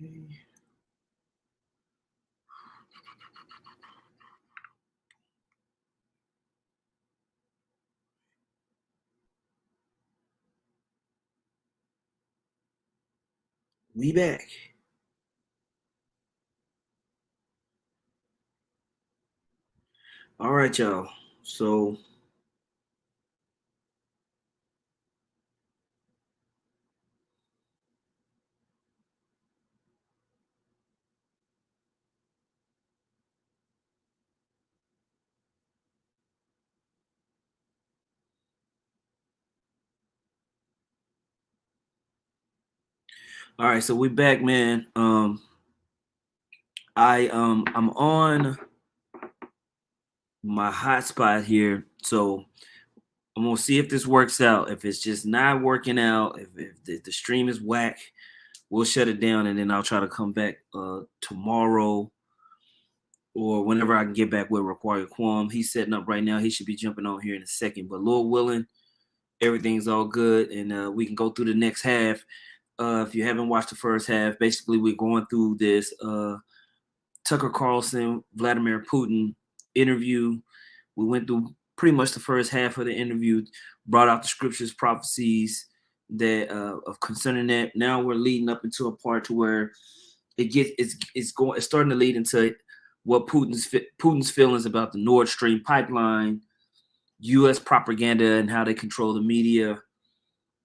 Okay. We back. All right, y'all. So all right, so we back, man. I'm on my hotspot here, so I'm gonna see if this works out. If it's just not working out, if the stream is whack, we'll shut it down, and then I'll try to come back tomorrow or whenever I can get back with Require Quam. He's setting up right now. He should be jumping on here in a second. But Lord willing, everything's all good, and we can go through the next half. If you haven't watched the first half, basically we're going through this Tucker Carlson, Vladimir Putin interview. We went through pretty much the first half of the interview, brought out the scriptures, prophecies that of concerning that. Now we're leading up into a part to where it's starting to lead into what Putin's feelings about the Nord Stream pipeline, U.S. propaganda and how they control the media.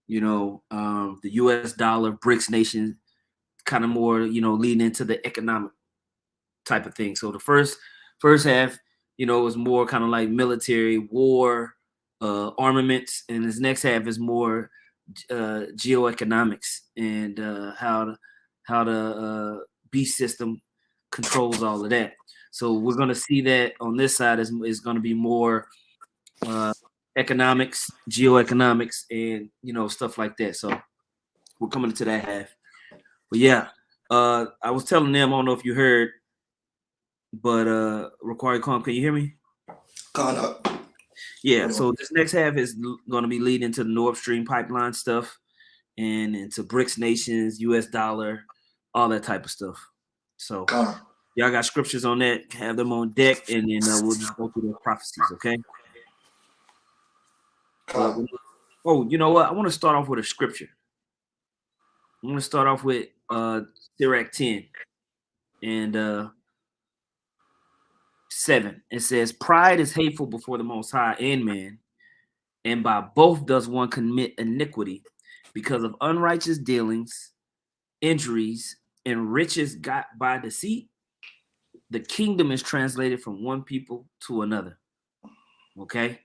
The U.S. dollar, BRICS nation, kind of more, leading into the economic type of thing. So the first half, was more kind of like military war, armaments, and this next half is more geoeconomics and how the beast system controls all of that. So we're going to see that on this side is going to be more economics, geoeconomics, and stuff like that. So we're coming into that half. But yeah, I was telling them, I don't know if you heard, but Required Calm, can you hear me? Gone up. Yeah, so this next half is going to be leading into the Nord Stream pipeline stuff and into BRICS nations, US dollar, all that type of stuff. So y'all got scriptures on that, have them on deck, and then we'll just go through the prophecies, okay? You know what? I want to start off with a scripture. I'm going to start off with Sirach 10 and 7. It says, pride is hateful before the Most High and man, and by both does one commit iniquity, because of unrighteous dealings, injuries, and riches got by deceit. The kingdom is translated from one people to another. Okay,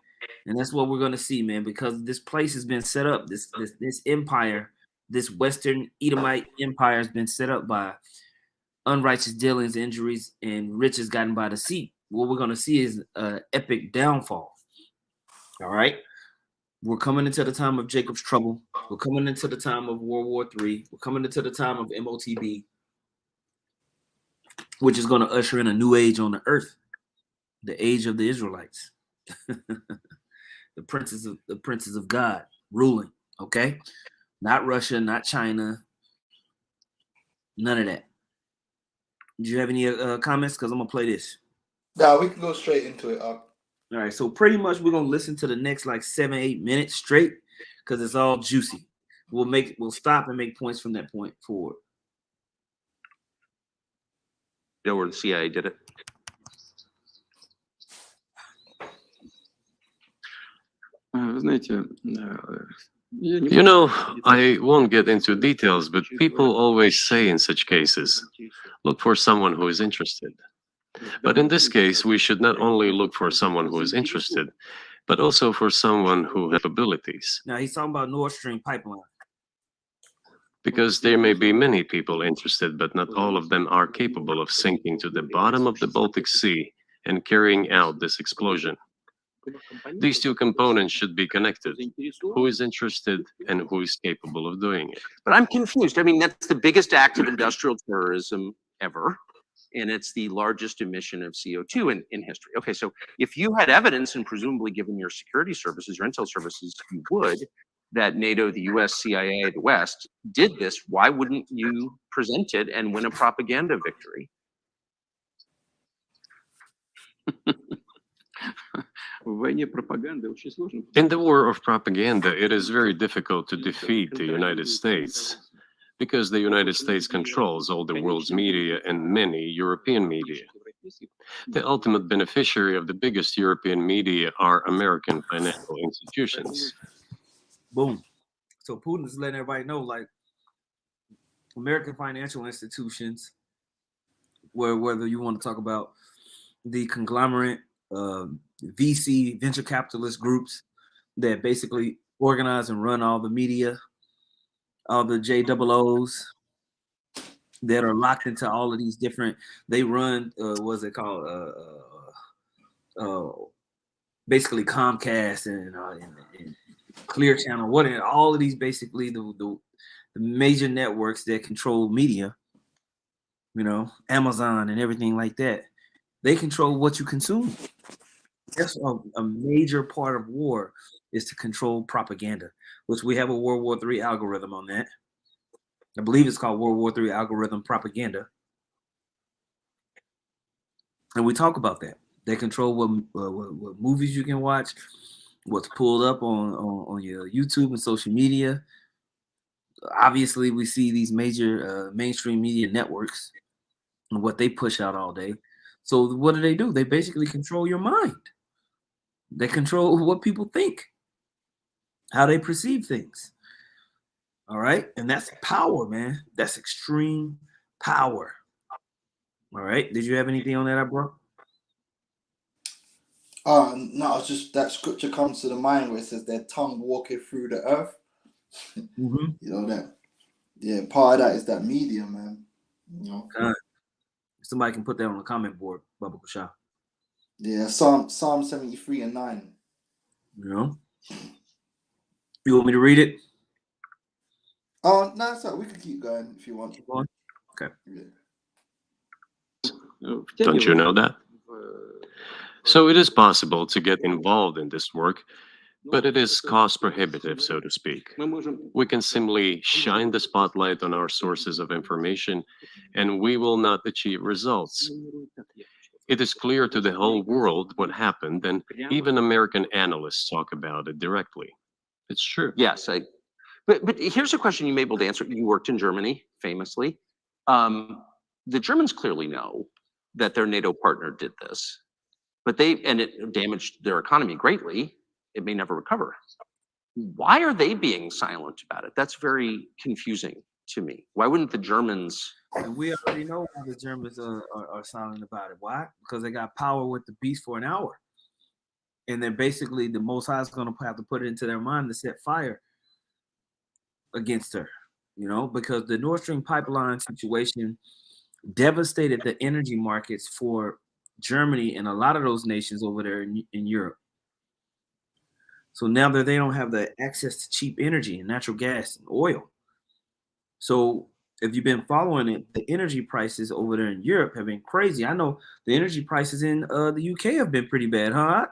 and that's what we're gonna see, man, because this place has been set up. This empire, this Western Edomite empire, has been set up by unrighteous dealings, injuries, and riches gotten by deceit. What we're gonna see is an epic downfall. All right. We're coming into the time of Jacob's trouble. We're coming into the time of World War III. We're coming into the time of MOTB, which is going to usher in a new age on the earth, the age of the Israelites, the princes of God ruling. Okay, not Russia, not China, none of that. Do you have any comments? Because I'm gonna play this. Yeah, we can go straight into it. All right, so pretty much we're gonna listen to the next like 7-8 minutes straight because it's all juicy. We'll stop and make points from that point forward. You know where the CIA did it? You know, I won't get into details, but people always say in such cases, look for someone who is interested. But in this case, we should not only look for someone who is interested, but also for someone who has abilities. Now he's talking about Nord Stream pipeline. Because there may be many people interested, but not all of them are capable of sinking to the bottom of the Baltic Sea and carrying out this explosion. These two components should be connected. Who is interested and who is capable of doing it? But I'm confused. I mean, that's the biggest act of industrial terrorism ever, and it's the largest emission of CO2 in history. Okay, so if you had evidence, and presumably given your security services, your intel services, you would, that NATO, the US, CIA, the West did this, why wouldn't you present it and win a propaganda victory? In the war of propaganda, it is very difficult to defeat the United States because the United States controls all the world's media and many European media. The ultimate beneficiary of the biggest European media are American financial institutions. Boom. So Putin is letting everybody know, like, American financial institutions, whether you want to talk about the conglomerate VC venture capitalist groups that basically organize and run all the media, all the JOOs that are locked into all of these different. They run what's it called? Basically Comcast and Clear Channel. What all of these basically the major networks that control media. You know, Amazon and everything like that. They control what you consume. That's a major part of war is to control propaganda, which we have a World War III algorithm on that. I believe it's called World War III algorithm propaganda. And we talk about that. They control what movies you can watch, what's pulled up on your YouTube and social media. Obviously, we see these major mainstream media networks and what they push out all day. So what do? They basically control your mind. They control what people think, how they perceive things. All right. And that's power, man. That's extreme power. All right. Did you have anything on that, bro? No, it's just that scripture comes to the mind where it says their tongue walketh through the earth. Mm-hmm. You know that. Yeah, part of that is that media, man. You know. Somebody can put that on the comment board, Bubba Kusha. Yeah, Psalm 73 and 9. You know. You want me to read it? Oh, no, sorry, we can keep going if you want. Keep going. Okay. Yeah. Don't you know that? So it is possible to get involved in this work, but it is cost prohibitive, so to speak. We can simply shine the spotlight on our sources of information, and we will not achieve results. It is clear to the whole world what happened, and even American analysts talk about it directly. It's true. Yes, but here's a question you may be able to answer. You worked in Germany, famously. The Germans clearly know that their NATO partner did this, but it damaged their economy greatly. It may never recover. Why are they being silent about it? That's very confusing to me. Why wouldn't the Germans? And we already know why the Germans are silent about it. Why? Because they got power with the beast for an hour. And then basically the Most High is going to have to put it into their mind to set fire against her, you know, because the Nord Stream pipeline situation devastated the energy markets for Germany and a lot of those nations over there in Europe. So now that they don't have the access to cheap energy and natural gas and oil. So if you've been following it, the energy prices over there in Europe have been crazy. I know the energy prices in the UK have been pretty bad, huh?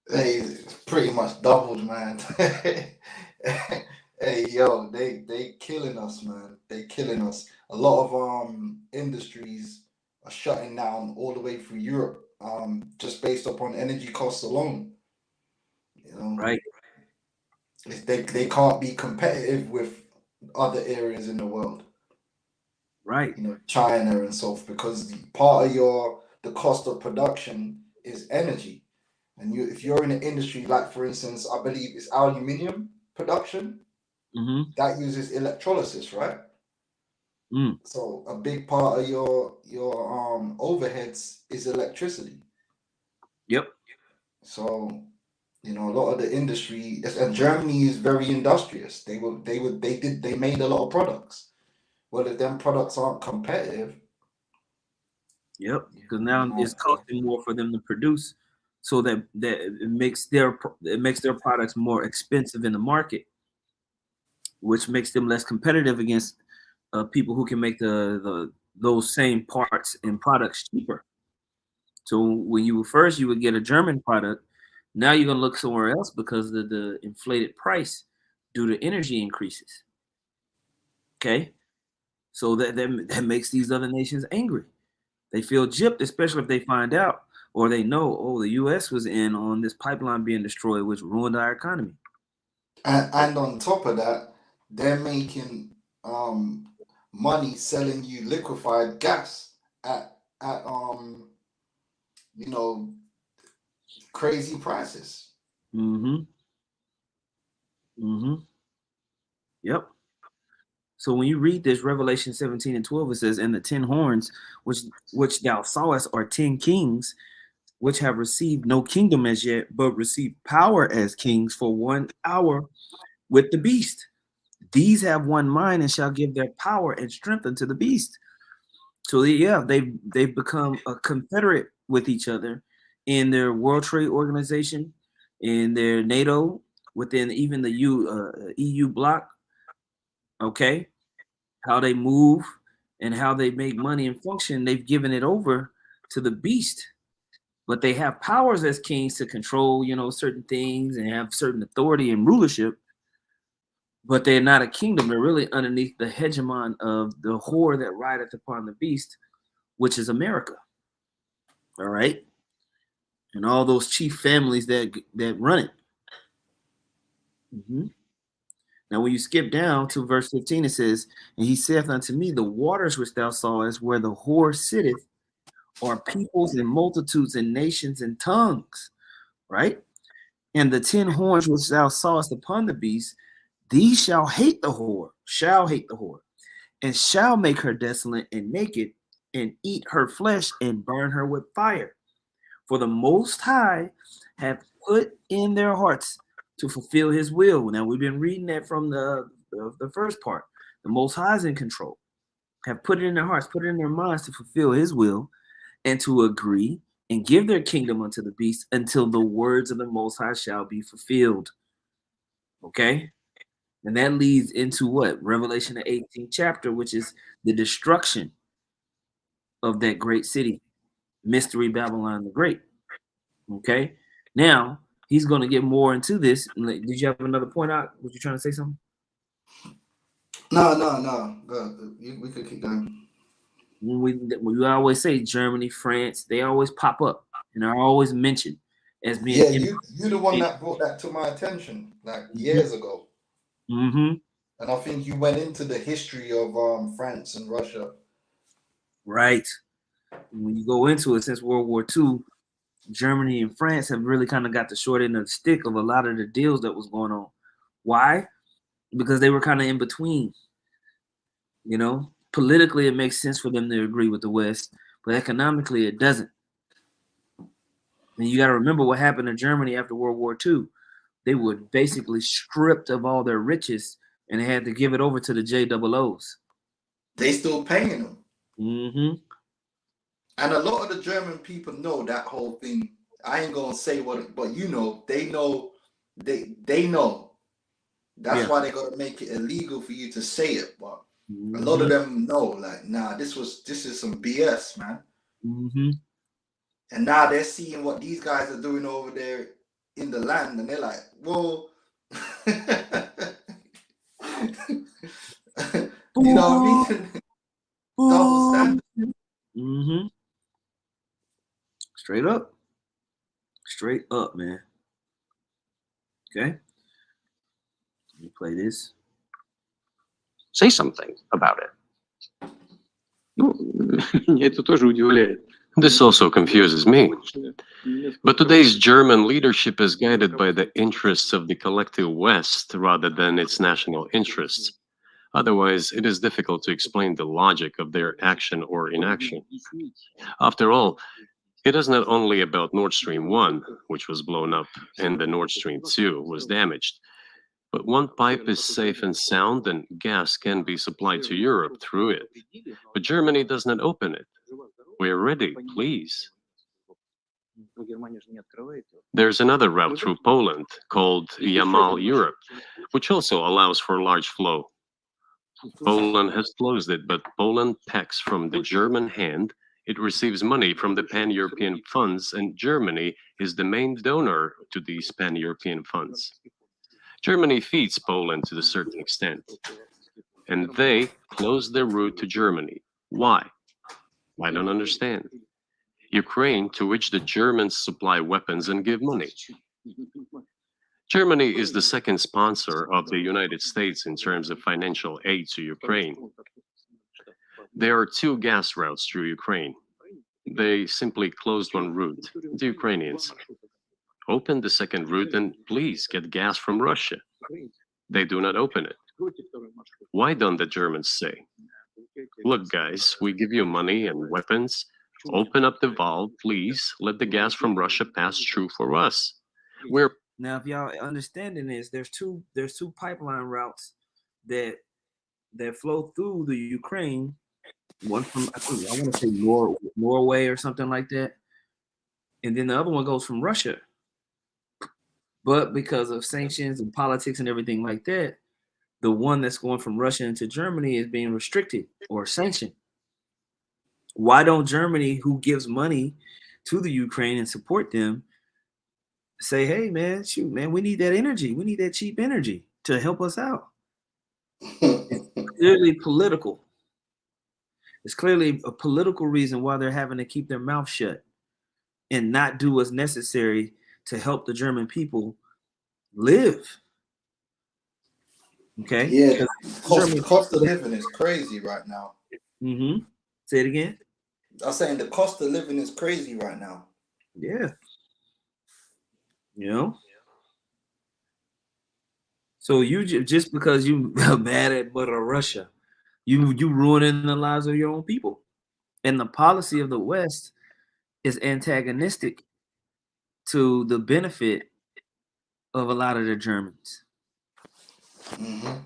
Hey, pretty much doubled, man. Hey, yo, they killing us, man. They killing us. A lot of industries are shutting down all the way through Europe, just based upon energy costs alone. You know, Right. They can't be competitive with other areas in the world. Right. You know, China and so forth, because part of the cost of production is energy. And if you're in an industry like, for instance, I believe it's aluminium production, that uses electrolysis, right? So a big part of your overheads is electricity. Yep. So, you know, a lot of the industry, and Germany is very industrious. They made a lot of products. Well, if them products aren't competitive. Yep. Because now it's costing more for them to produce, so that it makes their products more expensive in the market, which makes them less competitive against people who can make those same parts and products cheaper. So when you would get a German product, now you're gonna look somewhere else because of the inflated price due to energy increases. Okay, so that makes these other nations angry. They feel gypped, especially if they find out or they know, oh, the U.S. was in on this pipeline being destroyed, which ruined our economy. And on top of that, they're making money selling you liquefied gas at you know crazy prices. Mm-hmm. Mm-hmm. Yep. So when you read this, Revelation 17 and 12, it says, and the 10 horns which thou sawest are 10 kings, which have received no kingdom as yet, but receive power as kings for 1 hour with the beast. These have one mind and shall give their power and strength unto the beast. So yeah, they've become a confederate with each other in their World Trade Organization, in their NATO, within even the EU bloc. Okay, how they move and how they make money and function, they've given it over to the beast. But they have powers as kings to control, certain things and have certain authority and rulership. But they're not a kingdom. They're really underneath the hegemon of the whore that rideth upon the beast, which is America. All right, and all those chief families that run it. Mm-hmm. Now, when you skip down to verse 15, it says, and he saith unto me, the waters which thou sawest where the whore sitteth are peoples and multitudes and nations and tongues, right? And the 10 horns which thou sawest upon the beast, these shall hate the whore, and shall make her desolate and naked, and eat her flesh and burn her with fire. For the Most High have put in their hearts to fulfill his will. Now, we've been reading that from the first part. The Most High is in control, have put it in their hearts, put it in their minds to fulfill his will and to agree and give their kingdom unto the beast until the words of the Most High shall be fulfilled. Okay? And that leads into what? Revelation, the 18th chapter, which is the destruction of that great city, Mystery Babylon the Great. Okay? Now, he's going to get more into this. Did you have another point out? Was you trying to say something? No. We could keep going. We always say Germany, France, they always pop up and are always mentioned as being. Yeah, you're the one that brought that to my attention like years ago. Mm-hmm. And I think you went into the history of France and Russia. Right. When you go into it, since World War II, Germany and France have really kind of got the short end of the stick of a lot of the deals that was going on. Why? Because they were kind of in between. Politically, it makes sense for them to agree with the West, but economically, it doesn't. And you got to remember what happened in Germany after World War II. They were basically stripped of all their riches and they had to give it over to the JOOs. They still paying them. Mm-hmm. And a lot of the German people know that whole thing. I ain't gonna say what, but they know, they know. That's why they gotta make it illegal for you to say it. But a lot of them know, like, nah, this is some BS, man. Mm-hmm. And now they're seeing what these guys are doing over there in the land, and they're like, whoa. You know what I mean? Double standard. Mm-hmm. Straight up, man. Okay. Let me play this. Say something about it. Это тоже удивляет. This also confuses me. But today's German leadership is guided by the interests of the collective West rather than its national interests. Otherwise, it is difficult to explain the logic of their action or inaction. After all, it is not only about Nord Stream 1, which was blown up, and the Nord Stream 2 was damaged. But one pipe is safe and sound, and gas can be supplied to Europe through it. But Germany does not open it. We're ready, please. There's another route through Poland called Yamal Europe, which also allows for large flow. Poland has closed it, but Poland packs from the German hand. It receives money from the pan-European funds, and Germany is the main donor to these pan-European funds. Germany feeds Poland to a certain extent, and they close their route to Germany. Why? I don't understand. Ukraine, to which the Germans supply weapons and give money. Germany is the second sponsor of the United States in terms of financial aid to Ukraine. There are 2 gas routes through Ukraine. They simply closed one route. The Ukrainians open the second route and please get gas from Russia. They do not open it. Why don't the Germans say, look guys, we give you money and weapons, open up the valve, please let the gas from Russia pass through for us. Now, if y'all understanding this, there's two pipeline routes that flow through the Ukraine. One from I want to say Norway or something like that, and then the other one goes from Russia. But because of sanctions and politics and everything like that, the one that's going from Russia into Germany is being restricted or sanctioned. Why don't Germany, who gives money to the Ukraine and support them, say, hey, man, shoot, man, we need that energy. We need that cheap energy to help us out. It's clearly political. It's clearly a political reason why they're having to keep their mouth shut and not do what's necessary to help the German people live. Okay? Yeah, cost of living is crazy right now. Mm-hmm. Say it again. I was saying the cost of living is crazy right now. Yeah. You know? So you just because you mad at Mother Russia, you ruining the lives of your own people. And the policy of the West is antagonistic to the benefit of a lot of the Germans. Mm-hmm.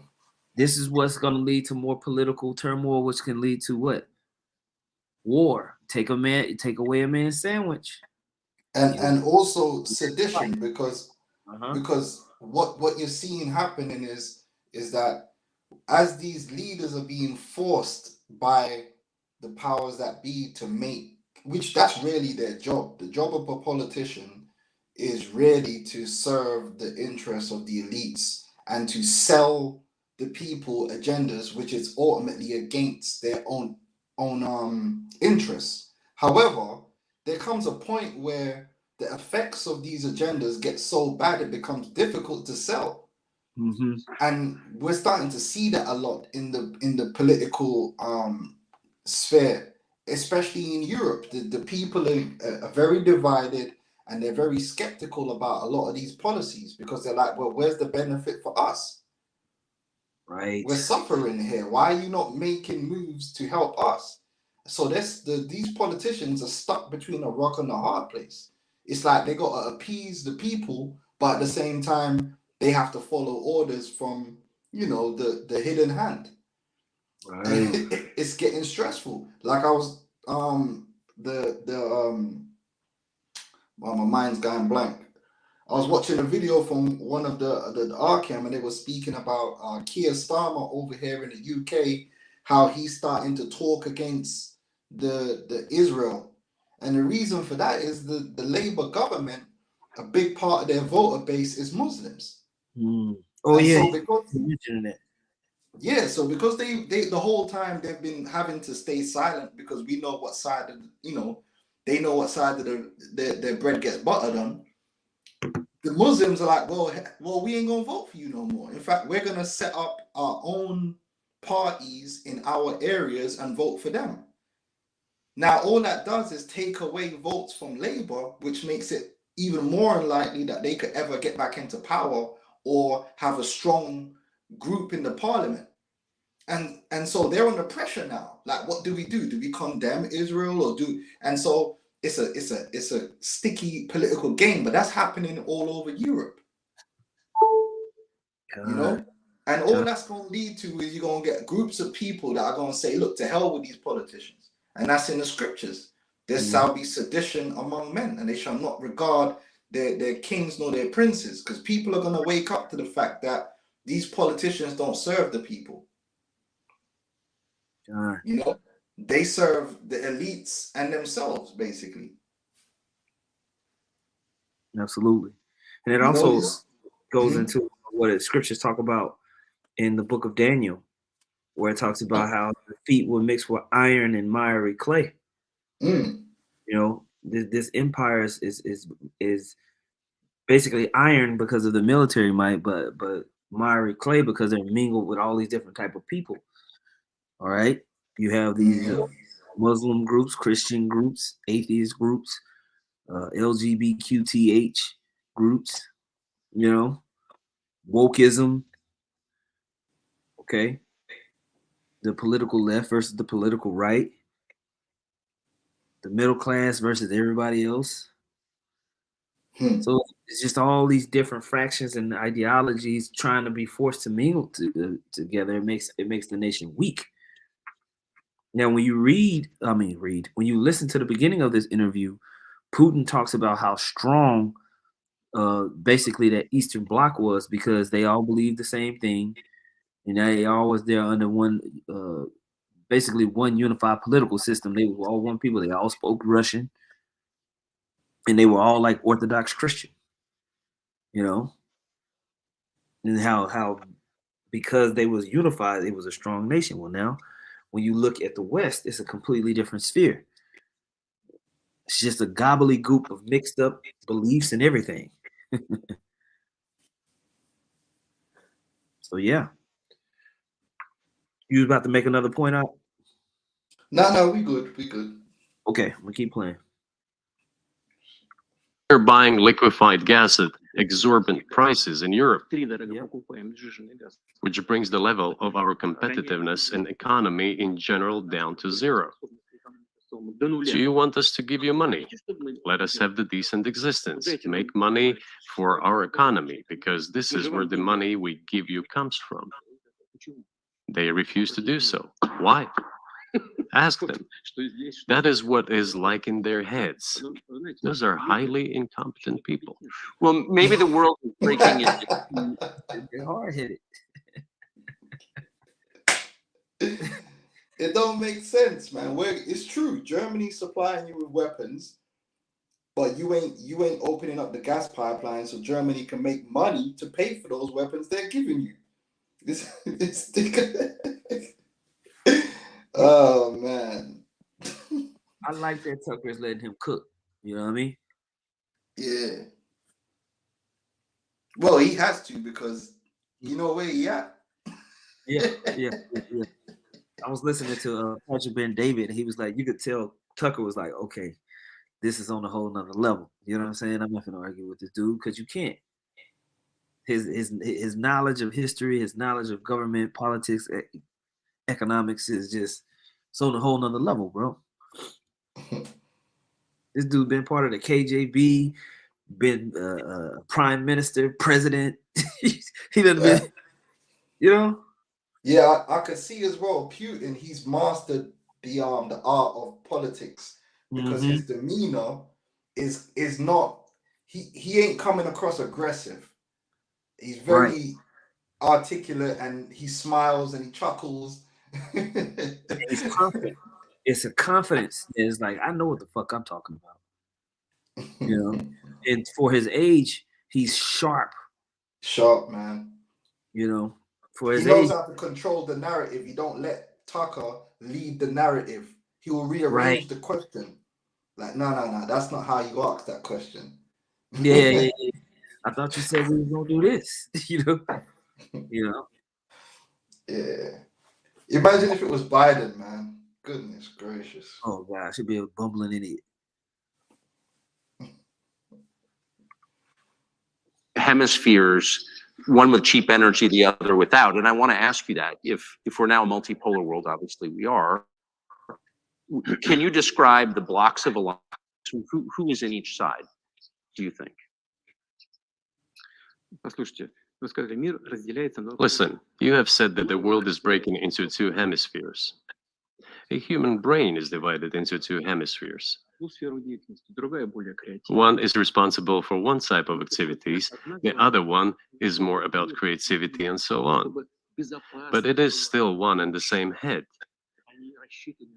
This is what's going to lead to more political turmoil, which can lead to what? War. Take away a man's sandwich. And also sedition, because what you're seeing happening is that as these leaders are being forced by the powers that be to make, which that's really their job. The job of a politician is really to serve the interests of the elites and to sell the people agendas, which is ultimately against their own interests. However, there comes a point where the effects of these agendas get so bad it becomes difficult to sell. Mm-hmm. And we're starting to see that a lot in the political sphere, especially in Europe. The people are very divided and they're very skeptical about a lot of these policies because they're like, well, where's the benefit for us? Right. We're suffering here. Why are you not making moves to help us? So these politicians are stuck between a rock and a hard place. It's like they got to appease the people, but at the same time, they have to follow orders from, the hidden hand. Right. And it's getting stressful. Like I was, well, my mind's going blank. I was watching a video from one of the Arkham, and they were speaking about Keir Starmer over here in the UK, how he's starting to talk against the Israel. And the reason for that is the Labour government, a big part of their voter base is Muslims. Mm. Oh, and yeah. So because, you mentioned that. yeah, so because they the whole time they've been having to stay silent because we know what side of, they know what side of their bread gets buttered on. The Muslims are like, well, we ain't gonna vote for you no more. In fact, we're gonna set up our own parties in our areas and vote for them. Now, all that does is take away votes from Labour, which makes it even more unlikely that they could ever get back into power or have a strong group in the parliament. And so they're under pressure now. Like, what do we do? Do we condemn Israel or do? And so it's a sticky political game, but that's happening all over Europe. And all that's going to lead to is you're going to get groups of people that are going to say, look, to hell with these politicians. And that's in the scriptures. There shall be sedition among men, and they shall not regard their kings nor their princes, because people are going to wake up to the fact that these politicians don't serve the people. They serve the elites and themselves, basically. Absolutely. And it also goes into what the scriptures talk about in the book of Daniel, where it talks about how the feet were mixed with iron and miry clay. Mm. You know, this empire is basically iron because of the military might, but miry clay because they're mingled with all these different type of people. All right, you have these Muslim groups, Christian groups, atheist groups, LGBTQTH groups. You know, wokeism. Okay, the political left versus the political right, the middle class versus everybody else. Hmm. So it's just all these different fractions and ideologies trying to be forced to mingle together. It makes the nation weak. Now, when you when you listen to the beginning of this interview, Putin talks about how strong, basically, that Eastern Bloc was because they all believed the same thing, and they all was there under one, basically one unified political system. They were all one people. They all spoke Russian, and they were all like Orthodox Christian. You know, and how because they was unified, it was a strong nation. Well, now when you look at the West, it's a completely different sphere. It's just a gobbledygook of mixed up beliefs and everything. So yeah, you was about to make another point out. No, we good. We good. Okay, I'm gonna keep playing. They're buying liquefied gas at exorbitant prices in Europe, which brings the level of our competitiveness and economy in general down to zero. Do you want us to give you money? Let us have the decent existence. Make money for our economy, because this is where the money we give you comes from. They refuse to do so. Why? Ask them. That is what is like in their heads. Those are highly incompetent people. Well, maybe the world is breaking it. They're hard headed. It don't make sense, man. It's true. Germany's supplying you with weapons, but you ain't opening up the gas pipeline so Germany can make money to pay for those weapons they're giving you. It's oh man. I like that Tucker's letting him cook. You know what I mean? Yeah. Well, he has to because you know where he at. Yeah. I was listening to Patrick Ben David, and he was like, you could tell Tucker was like, okay, this is on a whole nother level. You know what I'm saying? I'm not gonna argue with this dude because you can't. His knowledge of history, his knowledge of government, politics, economics is just it's on a whole nother level, bro. This dude been part of the KJB, been prime minister, president. He done been, you know. Yeah, I could see as well. Putin, he's mastered the art of politics because his demeanor is not. He ain't coming across aggressive. He's very articulate and he smiles and he chuckles. And he's confident. It's a confidence. It's like I know what the fuck I'm talking about. You know, and for his age, he's sharp. Sharp, man. You know, for his he knows age, how to control the narrative. You don't let Tucker lead the narrative. He will rearrange the question. Like, no, that's not how you ask that question. Yeah. I thought you said we were gonna do this. You know. Yeah. Imagine if it was Biden, man. Goodness gracious. Oh gosh, he'd be a bumbling idiot. Hemispheres, one with cheap energy, the other without. And I want to ask you that if we're now a multipolar world, obviously we are. Can you describe the blocks of alliance? Who is in each side? Do you think? Listen, you have said that the world is breaking into two hemispheres. A human brain is divided into two hemispheres. One is responsible for one type of activities, the other one is more about creativity and so on. But it is still one and the same head.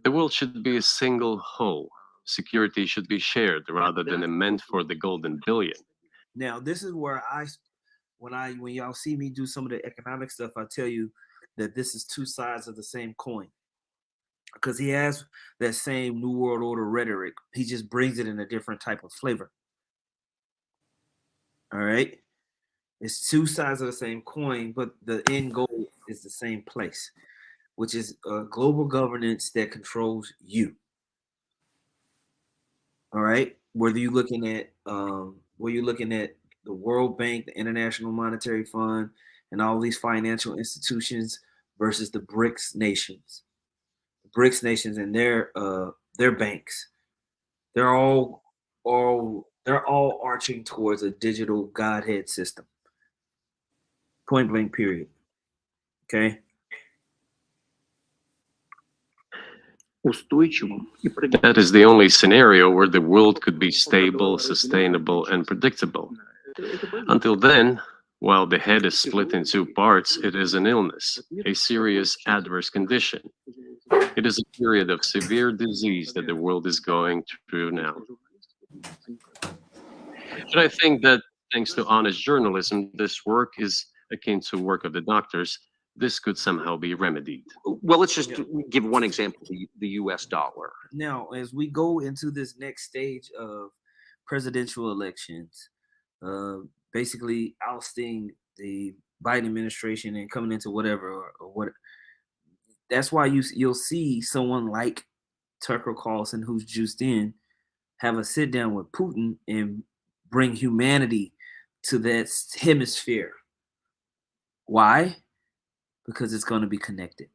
The world should be a single whole. Security should be shared rather than meant for the golden billion. Now, this is where when y'all see me do some of the economic stuff, I tell you that this is two sides of the same coin. Because he has that same New World Order rhetoric. He just brings it in a different type of flavor. All right. It's two sides of the same coin, but the end goal is the same place, which is a global governance that controls you. All right. Whether you're looking at the World Bank, the International Monetary Fund, and all these financial institutions versus the BRICS nations. The BRICS nations and their banks. They're all arching towards a digital godhead system. Point blank period. Okay. That is the only scenario where the world could be stable, sustainable, and predictable. Until then, while the head is split in two parts, it is an illness, a serious adverse condition. It is a period of severe disease that the world is going through now. But I think that thanks to honest journalism, this work is akin to work of the doctors. This could somehow be remedied. Well, let's just give one example, the US dollar. Now, as we go into this next stage of presidential elections, basically ousting the Biden administration and coming into whatever or what, that's why you'll see someone like Tucker Carlson, who's juiced in, have a sit down with Putin and bring humanity to that hemisphere. Why? Because it's going to be connected.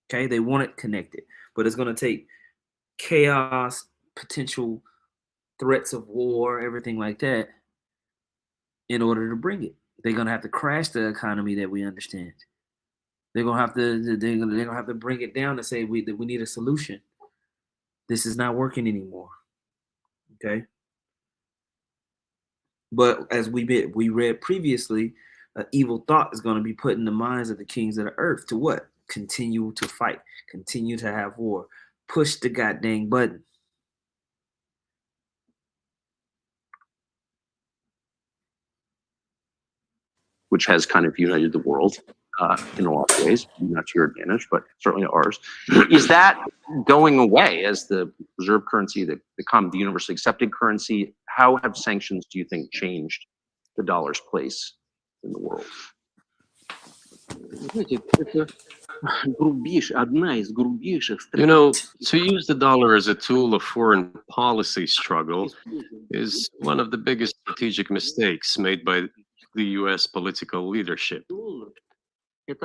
Okay, they want it connected, but it's going to take chaos, potential threats of war, everything like that, in order to bring it. They're going to have to crash the economy that we understand. They're going to have to bring it down to say that we need a solution. This is not working anymore. Okay. But as we read previously, an evil thought is going to be put in the minds of the kings of the earth to what? Continue to fight, continue to have war, push the goddamn button. Which has kind of united the world in a lot of ways, not to your advantage, but certainly ours. Is that going away as the reserve currency, the universally accepted currency? How have sanctions, do you think, changed the dollar's place in the world? You know, to use the dollar as a tool of foreign policy struggle is one of the biggest strategic mistakes made by the US political leadership. The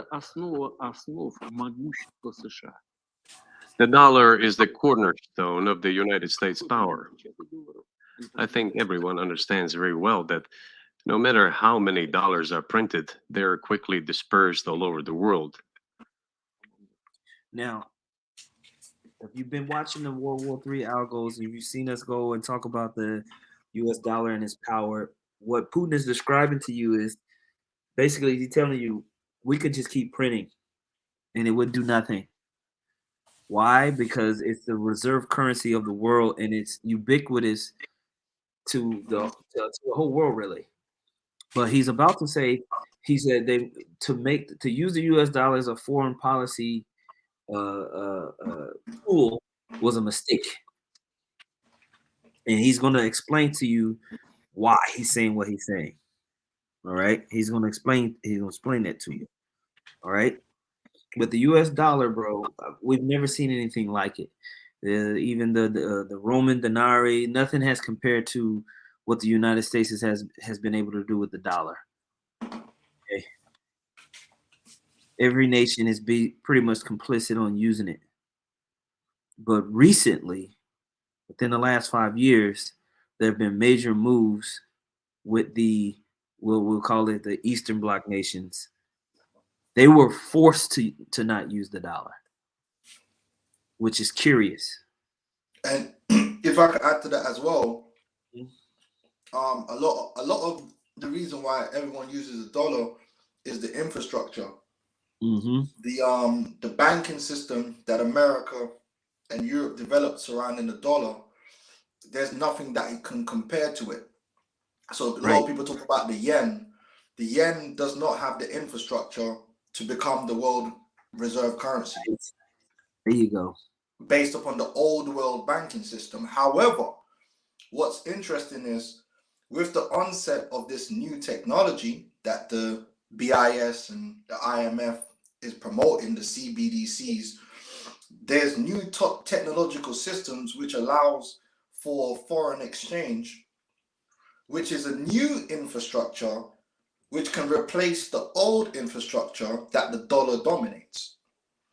dollar is the cornerstone of the United States power. I think everyone understands very well that no matter how many dollars are printed, they're quickly dispersed all over the world. Now, if you've been watching the World War III Algos, and you've seen us go and talk about the US dollar and its power, what Putin is describing to you is basically he's telling you we could just keep printing and it would do nothing. Why? Because it's the reserve currency of the world and it's ubiquitous to the whole world, really. But he's about to say, he said to use the US dollar as a foreign policy tool was a mistake. And he's going to explain to you why he's saying what he's saying. All right. He's going to explain that to you. All right. But the US dollar, bro, we've never seen anything like it. Even the Roman denarii, nothing has compared to what the United States has been able to do with the dollar. Okay. Every nation is pretty much complicit on using it. But recently, within the last 5 years, there have been major moves with we'll call it the Eastern Bloc nations. They were forced to not use the dollar, which is curious. And if I could add to that as well, a lot of the reason why everyone uses the dollar is the infrastructure. The banking system that America and Europe developed surrounding the dollar, there's nothing that it can compare to it. So a lot of people talk about the yen, the yen does not have the infrastructure to become the world reserve currency There you go. based upon the old world banking system. However, what's interesting is with the onset of this new technology that the BIS and the IMF is promoting, the CBDCs, there's new top technological systems which allows for foreign exchange, which is a new infrastructure which can replace the old infrastructure that the dollar dominates.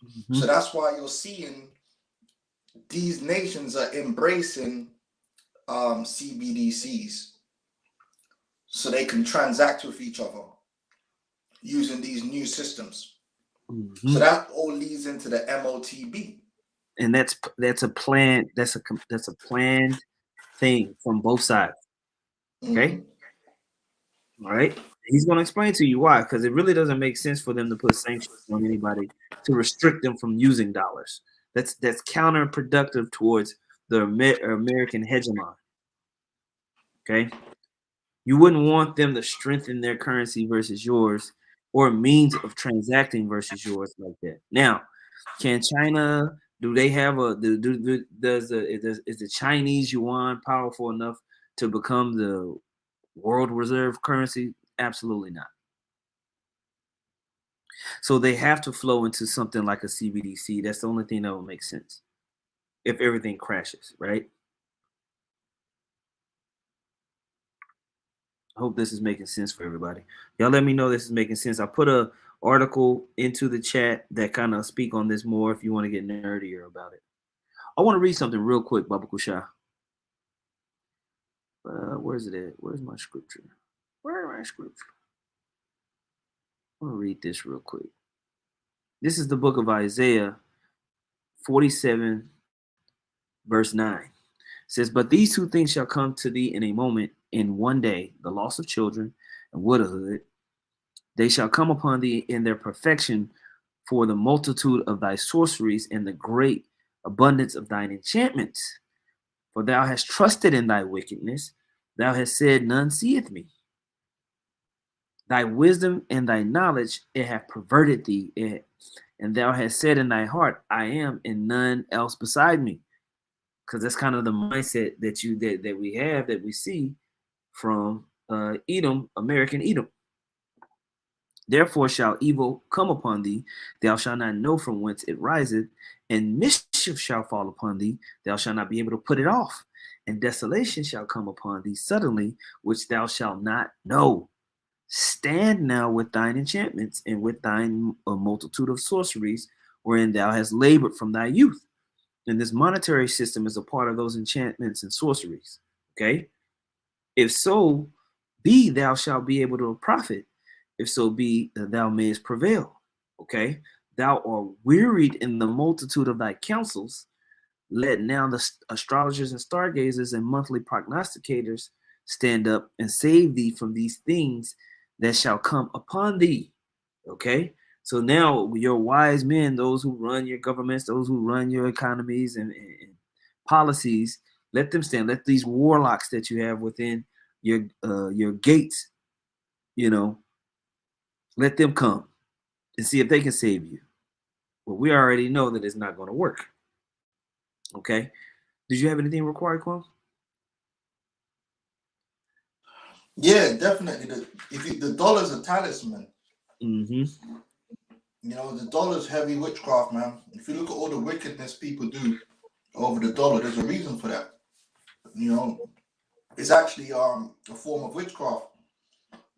Mm-hmm. So that's why you're seeing these nations are embracing CBDCs so they can transact with each other using these new systems. Mm-hmm. So that all leads into the MOTB. And that's a plan. That's a planned thing from both sides. Okay. Mm-hmm. All right. He's going to explain to you why, because it really doesn't make sense for them to put sanctions on anybody to restrict them from using dollars. That's counterproductive towards the American hegemon. Okay. You wouldn't want them to strengthen their currency versus yours, or means of transacting versus yours like that. Now, can China? Do they have a? Is the Chinese yuan powerful enough to become the world reserve currency? Absolutely not. So they have to flow into something like a CBDC. That's the only thing that will make sense if everything crashes, right? I hope this is making sense for everybody. Y'all let me know this is making sense. I put a article into the chat that kind of speak on this more if you want to get nerdier about it. I want to read something real quick, Baba Kusha. Where's it at? Where's my scripture? Where is my scripture? I want to read this real quick. This is the book of Isaiah 47, verse 9. It says, but these two things shall come to thee in a moment, in one day, the loss of children and widowhood. They shall come upon thee in their perfection, for the multitude of thy sorceries and the great abundance of thine enchantments. For thou hast trusted in thy wickedness. Thou hast said, none seeth me. Thy wisdom and thy knowledge, it hath perverted thee. And thou hast said in thy heart, I am, and none else beside me. Because that's kind of the mindset that we have, that we see from Edom, American Edom. Therefore shall evil come upon thee, thou shalt not know from whence it riseth, and mischief shall fall upon thee, thou shalt not be able to put it off, and desolation shall come upon thee suddenly, which thou shalt not know. Stand now with thine enchantments, and with thine multitude of sorceries, wherein thou hast labored from thy youth. And this monetary system is a part of those enchantments and sorceries. Okay? If so be thou shalt be able to profit, if so be that thou mayest prevail. Okay? Thou art wearied in the multitude of thy counsels. Let now the astrologers and stargazers and monthly prognosticators stand up and save thee from these things that shall come upon thee. Okay? So now your wise men, those who run your governments, those who run your economies and policies, let them stand. Let these warlocks that you have within your gates, let them come and see if they can save you. But we already know that it's not going to work. Okay? Did you have anything required, Kwame? Yeah, definitely. The dollar's a talisman. Mm-hmm. The dollar's heavy witchcraft, man. If you look at all the wickedness people do over the dollar, there's a reason for that. It's actually a form of witchcraft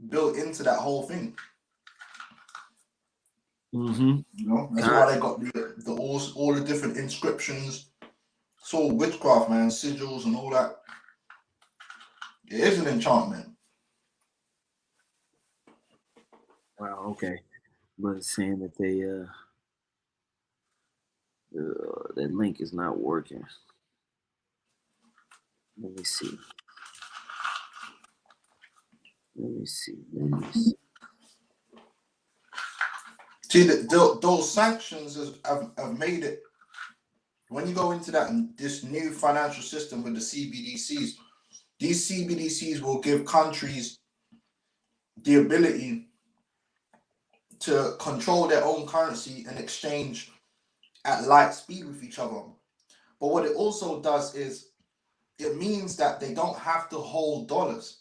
built into that whole thing. Mm-hmm. That's why they got the all the different inscriptions. It's all witchcraft, man. Sigils and all that. It is an enchantment. Wow. Okay. But it's saying that they that link is not working. Let me see. See, those sanctions have made it. When you go into this new financial system with the CBDCs, these CBDCs will give countries the ability to control their own currency and exchange at light speed with each other. But what it also does is it means that they don't have to hold dollars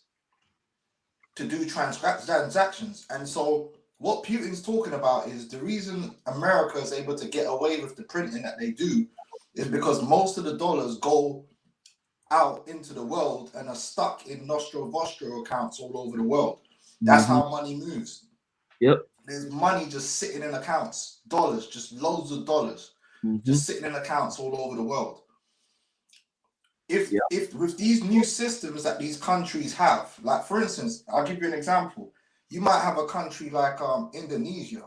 to do transactions. And so what Putin's talking about is the reason America is able to get away with the printing that they do is because most of the dollars go out into the world and are stuck in nostro-vostro accounts all over the world. That's how money moves. Yep. There's money just sitting in accounts, dollars, just loads of dollars, just sitting in accounts all over the world. If with these new systems that these countries have, like for instance, I'll give you an example. You might have a country like Indonesia,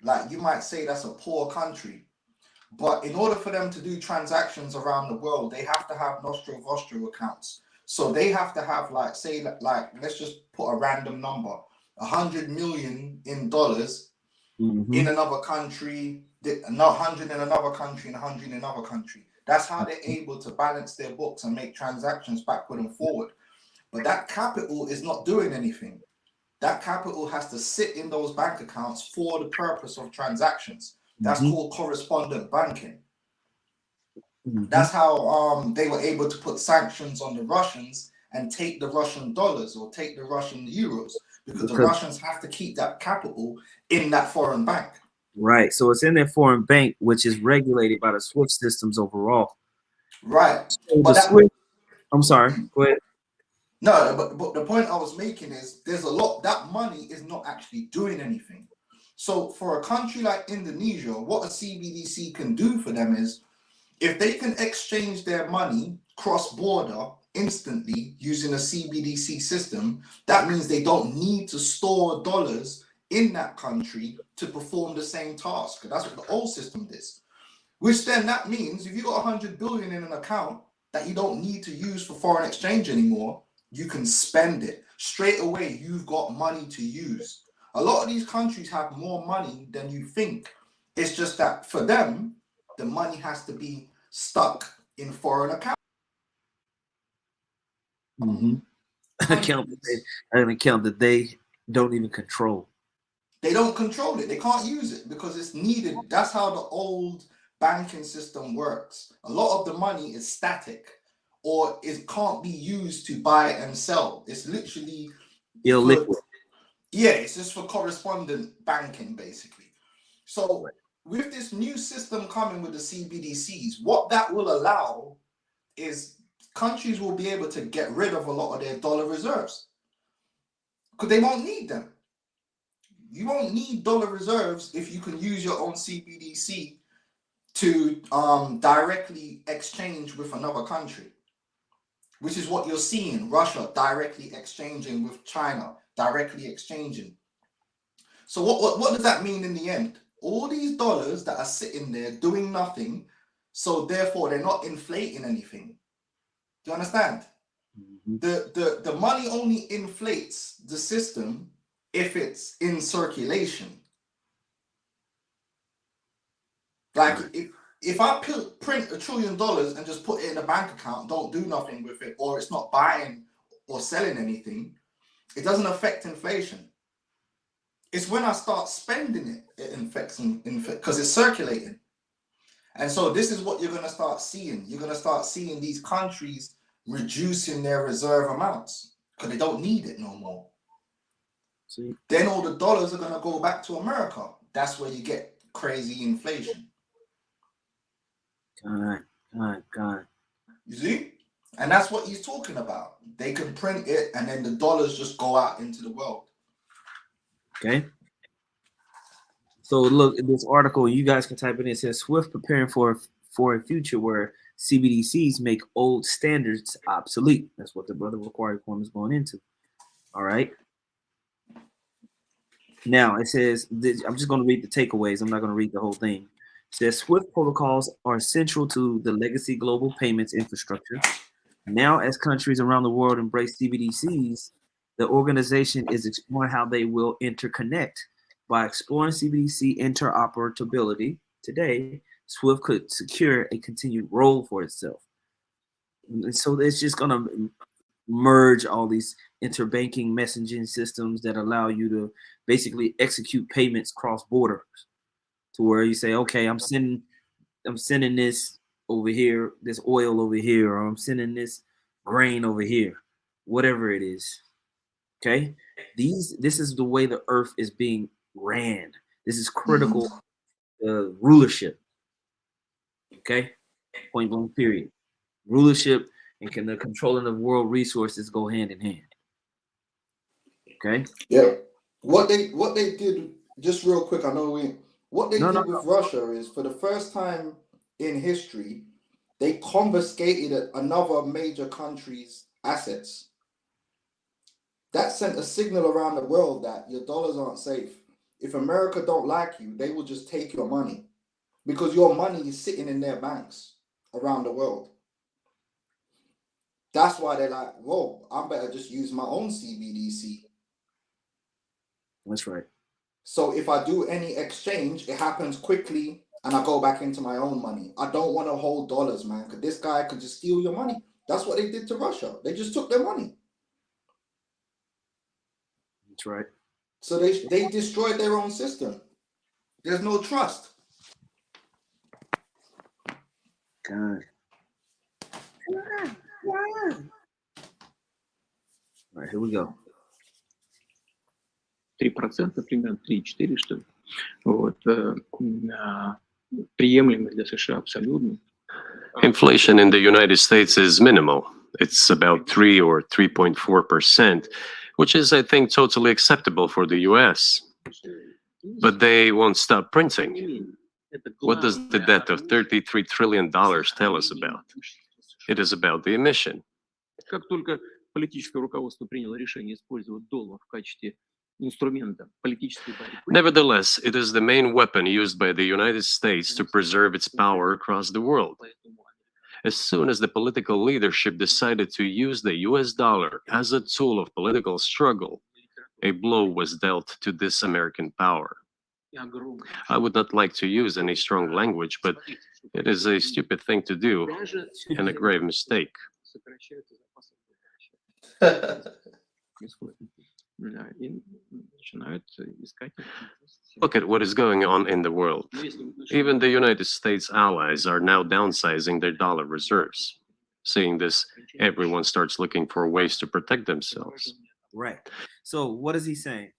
like you might say that's a poor country, but in order for them to do transactions around the world, they have to have nostro vostro accounts. So they have to have like say like let's just put a random number, 100 million in dollars in another country, 100 in another country, and 100 in another country. That's how they're able to balance their books and make transactions backward and forward. But that capital is not doing anything. That capital has to sit in those bank accounts for the purpose of transactions. That's called correspondent banking. That's how they were able to put sanctions on the Russians and take the Russian dollars or take the Russian euros, because the Russians have to keep that capital in that foreign bank. Right. So it's in their foreign bank, which is regulated by the SWIFT systems overall. Right. So but SWIFT, I'm sorry. Go ahead. No, but the point I was making is there's a lot, that money is not actually doing anything. So for a country like Indonesia, what a CBDC can do for them is if they can exchange their money cross-border instantly using a CBDC system, that means they don't need to store dollars in that country to perform the same task. That's what the old system does. Which then that means if you got 100 billion in an account that you don't need to use for foreign exchange anymore, you can spend it straight away. You've got money to use. A lot of these countries have more money than you think. It's just that for them, the money has to be stuck in foreign accounts. An account that they don't even control. They don't control it. They can't use it because it's needed. That's how the old banking system works. A lot of the money is static, or it can't be used to buy and sell. It's literally illiquid. Yeah, it's just for correspondent banking, basically. So with this new system coming with the CBDCs, what that will allow is countries will be able to get rid of a lot of their dollar reserves because they won't need them. You won't need dollar reserves if you can use your own CBDC to directly exchange with another country, which is what you're seeing. Russia directly exchanging with China, directly exchanging. So what does that mean in the end? All these dollars that are sitting there doing nothing, so therefore they're not inflating anything. Do you understand? The money only inflates the system if it's in circulation. Like if I print $1 trillion and just put it in a bank account, don't do nothing with it, or it's not buying or selling anything, it doesn't affect inflation. It's when I start spending it, it affects because it's circulating. And so this is what you're going to start seeing. You're going to start seeing these countries reducing their reserve amounts because they don't need it no more. See? Then all the dollars are going to go back to America. That's where you get crazy inflation. God. You see? And that's what he's talking about. They can print it and then the dollars just go out into the world. Okay. So look at this article. You guys can type it in. It says SWIFT preparing for a future where CBDCs make old standards obsolete. That's what the brother required form is going into. All right. Now it says, I'm just going to read the takeaways. I'm not going to read the whole thing. It says SWIFT protocols are central to the legacy global payments infrastructure. Now, as countries around the world embrace CBDCs, the organization is exploring how they will interconnect. By exploring CBDC interoperability today, SWIFT could secure a continued role for itself. And so it's just going to merge all these interbanking messaging systems that allow you to basically execute payments cross borders, to where you say, okay, I'm sending this over here, this oil over here, or I'm sending this grain over here, whatever it is. Okay, this is the way the earth is being ran. This is critical rulership. Okay, point blank period. Rulership and the controlling of world resources go hand in hand. Okay. Yeah. What they did, just real quick, I know what they No, did with Russia is, for the first time in history, they confiscated another major country's assets. That sent a signal around the world that your dollars aren't safe. If America don't like you, they will just take your money, because your money is sitting in their banks around the world. That's why they're like, whoa, I better just use my own CBDC. That's right. So if I do any exchange, it happens quickly and I go back into my own money. I don't want to hold dollars, man, because this guy could just steal your money. That's what they did to Russia. They just took their money. That's right. So they destroyed their own system. There's no trust. God. All right, here we go. 3%, примерно 3-4, что ли. Вот. Приемлемо для США абсолютно. Inflation in the United States is minimal. It's about 3 or 3.4%, which is, I think, totally acceptable for the US. But they won't stop printing. What does the debt of $33 trillion tell us about? It is about the emission. Как только политическое руководство приняло решение использовать доллар в качестве инструмента политической борьбы. Nevertheless, it is the main weapon used by the United States to preserve its power across the world. As soon as the political leadership decided to use the US dollar as a tool of political struggle, a blow was dealt to this American power. I would not like to use any strong language, but it is a stupid thing to do and a grave mistake. Look at what is going on in the world. Even the United States allies are now downsizing their dollar reserves. Seeing this, everyone starts looking for ways to protect themselves. Right. So what is he saying?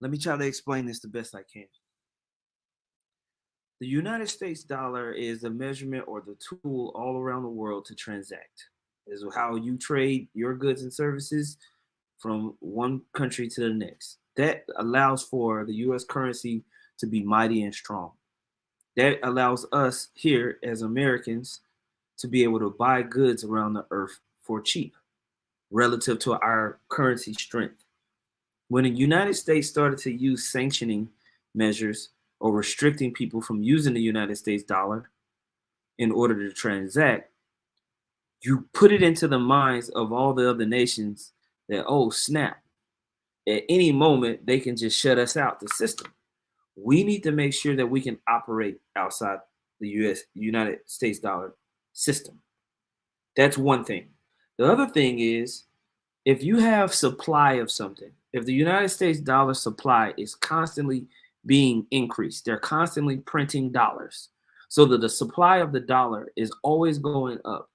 Let me try to explain this the best I can. The United States dollar is the measurement or the tool all around the world to transact. Is how you trade your goods and services from one country to the next. That allows for the US currency to be mighty and strong. That allows us here as Americans to be able to buy goods around the earth for cheap relative to our currency strength. When the United States started to use sanctioning measures or restricting people from using the United States dollar in order to transact, you put it into the minds of all the other nations that, oh, snap, at any moment, they can just shut us out the system. We need to make sure that we can operate outside the United States dollar system. That's one thing. The other thing is, if you have supply of something, if the United States dollar supply is constantly being increased, they're constantly printing dollars, so that the supply of the dollar is always going up.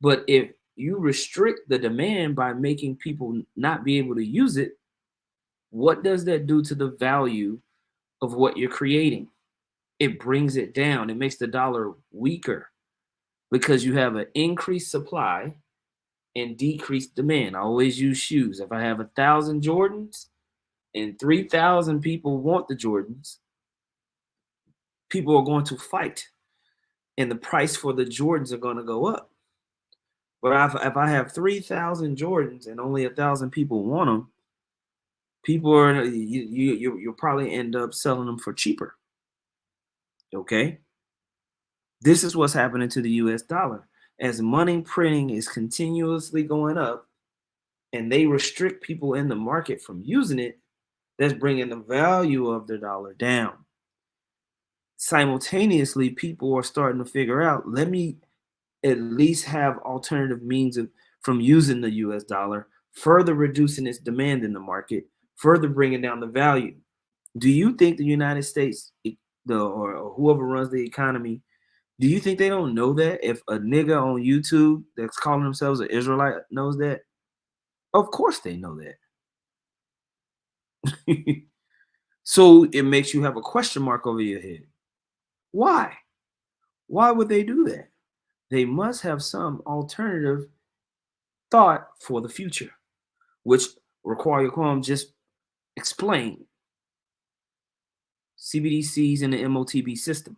But if you restrict the demand by making people not be able to use it, what does that do to the value of what you're creating? It brings it down. It makes the dollar weaker because you have an increased supply and decreased demand. I always use shoes. If I have 1,000 Jordans and 3,000 people want the Jordans, people are going to fight, and the price for the Jordans are going to go up. But if I have 3,000 Jordans and only 1,000 people want them, you'll probably end up selling them for cheaper. Okay? This is what's happening to the US dollar. As money printing is continuously going up and they restrict people in the market from using it, that's bringing the value of the dollar down. Simultaneously, people are starting to figure out, let me at least have alternative means from using the US dollar, further reducing its demand in the market, further bringing down the value. Do you think the United States, or whoever runs the economy, do you think they don't know that? If a nigga on YouTube that's calling themselves an Israelite knows that, of course they know that. So it makes you have a question mark over your head. Why? Why would they do that? They must have some alternative thought for the future, which require Kwam just explain CBDCs in the MOTB system.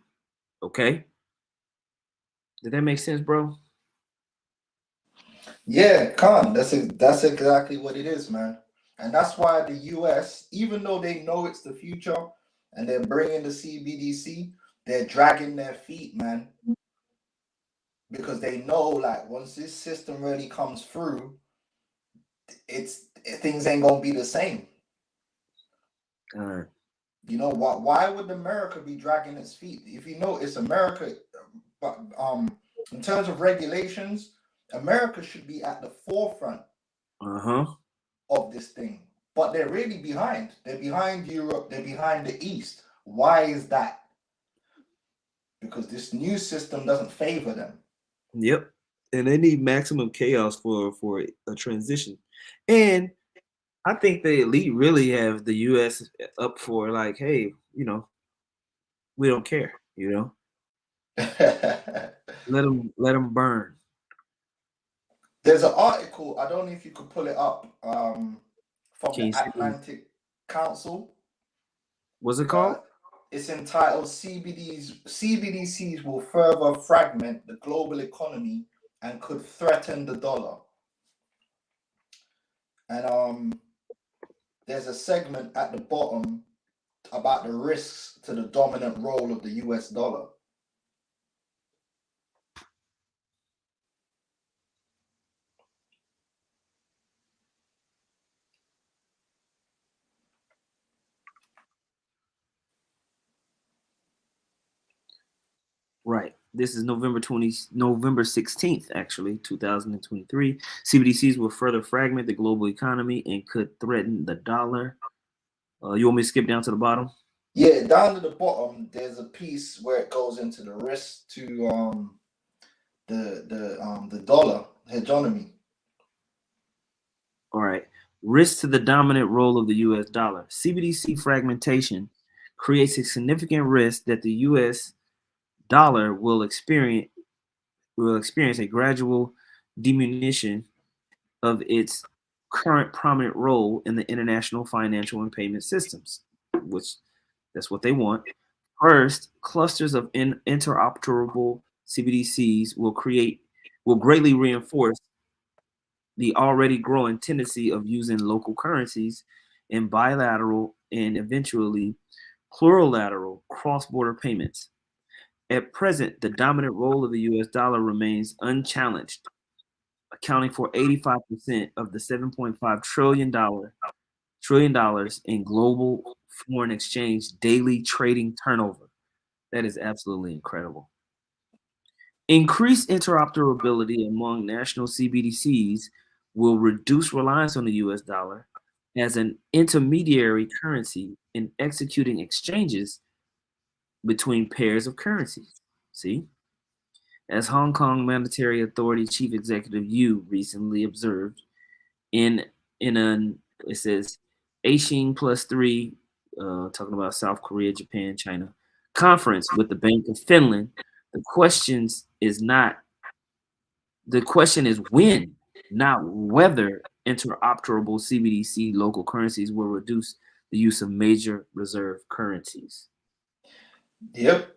Okay? Did that make sense, bro? Yeah, Khan, that's exactly what it is, man. And that's why the US, even though they know it's the future and they're bringing the CBDC, they're dragging their feet, man, because they know, like, once this system really comes through, things ain't gonna be the same. You know what? Why would America be dragging its feet? If you know it's America, but in terms of regulations, America should be at the forefront of this thing. But they're really behind. They're behind Europe, they're behind the East. Why is that? Because this new system doesn't favor them. Yep. And they need maximum chaos for a transition. And I think the elite really have the US up for, like, hey, you know, we don't care, you know. Let them burn. There's an article, I don't know if you could pull it up, from the Atlantic Council. What's it called? It's entitled CBDCs will further fragment the global economy and could threaten the dollar. And there's a segment at the bottom about the risks to the dominant role of the US dollar. Right. This is November 16th, actually, 2023. CBDCs will further fragment the global economy and could threaten the dollar. You want me to skip down to the bottom? Yeah, down to the bottom, there's a piece where it goes into the risk to the dollar hegemony. All right. Risk to the dominant role of the US dollar. CBDC fragmentation creates a significant risk that the US dollar will experience a gradual diminution of its current prominent role in the international financial and payment systems, which that's what they want. First, clusters of interoperable CBDCs will greatly reinforce the already growing tendency of using local currencies in bilateral and eventually plurilateral cross-border payments. At present, the dominant role of the US dollar remains unchallenged, accounting for 85% of the $7.5 trillion in global foreign exchange daily trading turnover. That is absolutely incredible. Increased interoperability among national CBDCs will reduce reliance on the US dollar as an intermediary currency in executing exchanges between pairs of currencies. See? As Hong Kong Monetary Authority Chief Executive Yu recently observed in an, it says, Aishin +3, talking about South Korea, Japan, China, conference with the Bank of Finland, the question is when, not whether interoperable CBDC local currencies will reduce the use of major reserve currencies. Yep.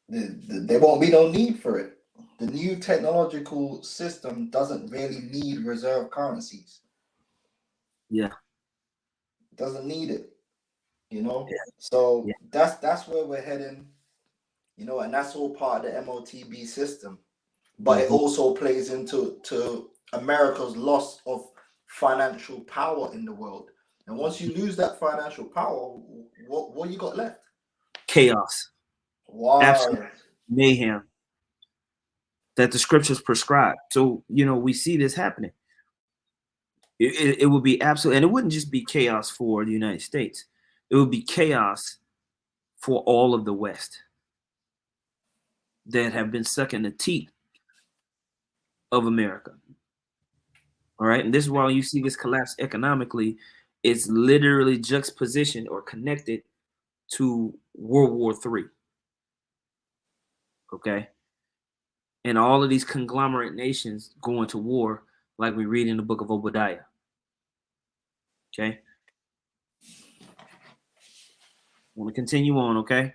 There won't be no need for it. The new technological system doesn't really need reserve currencies. Yeah. It doesn't need it. You know? Yeah. So yeah. That's where we're heading, you know, and that's all part of the MOTB system. But it also plays into America's loss of financial power in the world. And once you lose that financial power, what you got left? Chaos. Wow. Absolute mayhem that the scriptures prescribe. So, you know, we see this happening. It would be absolute, and it wouldn't just be chaos for the United States. It would be chaos for all of the West that have been sucking the teeth of America. All right. And this is why you see this collapse economically, it's literally juxtaposition or connected to World War III. Okay. And all of these conglomerate nations going to war, like we read in the book of Obadiah. Okay. Want to continue on, okay?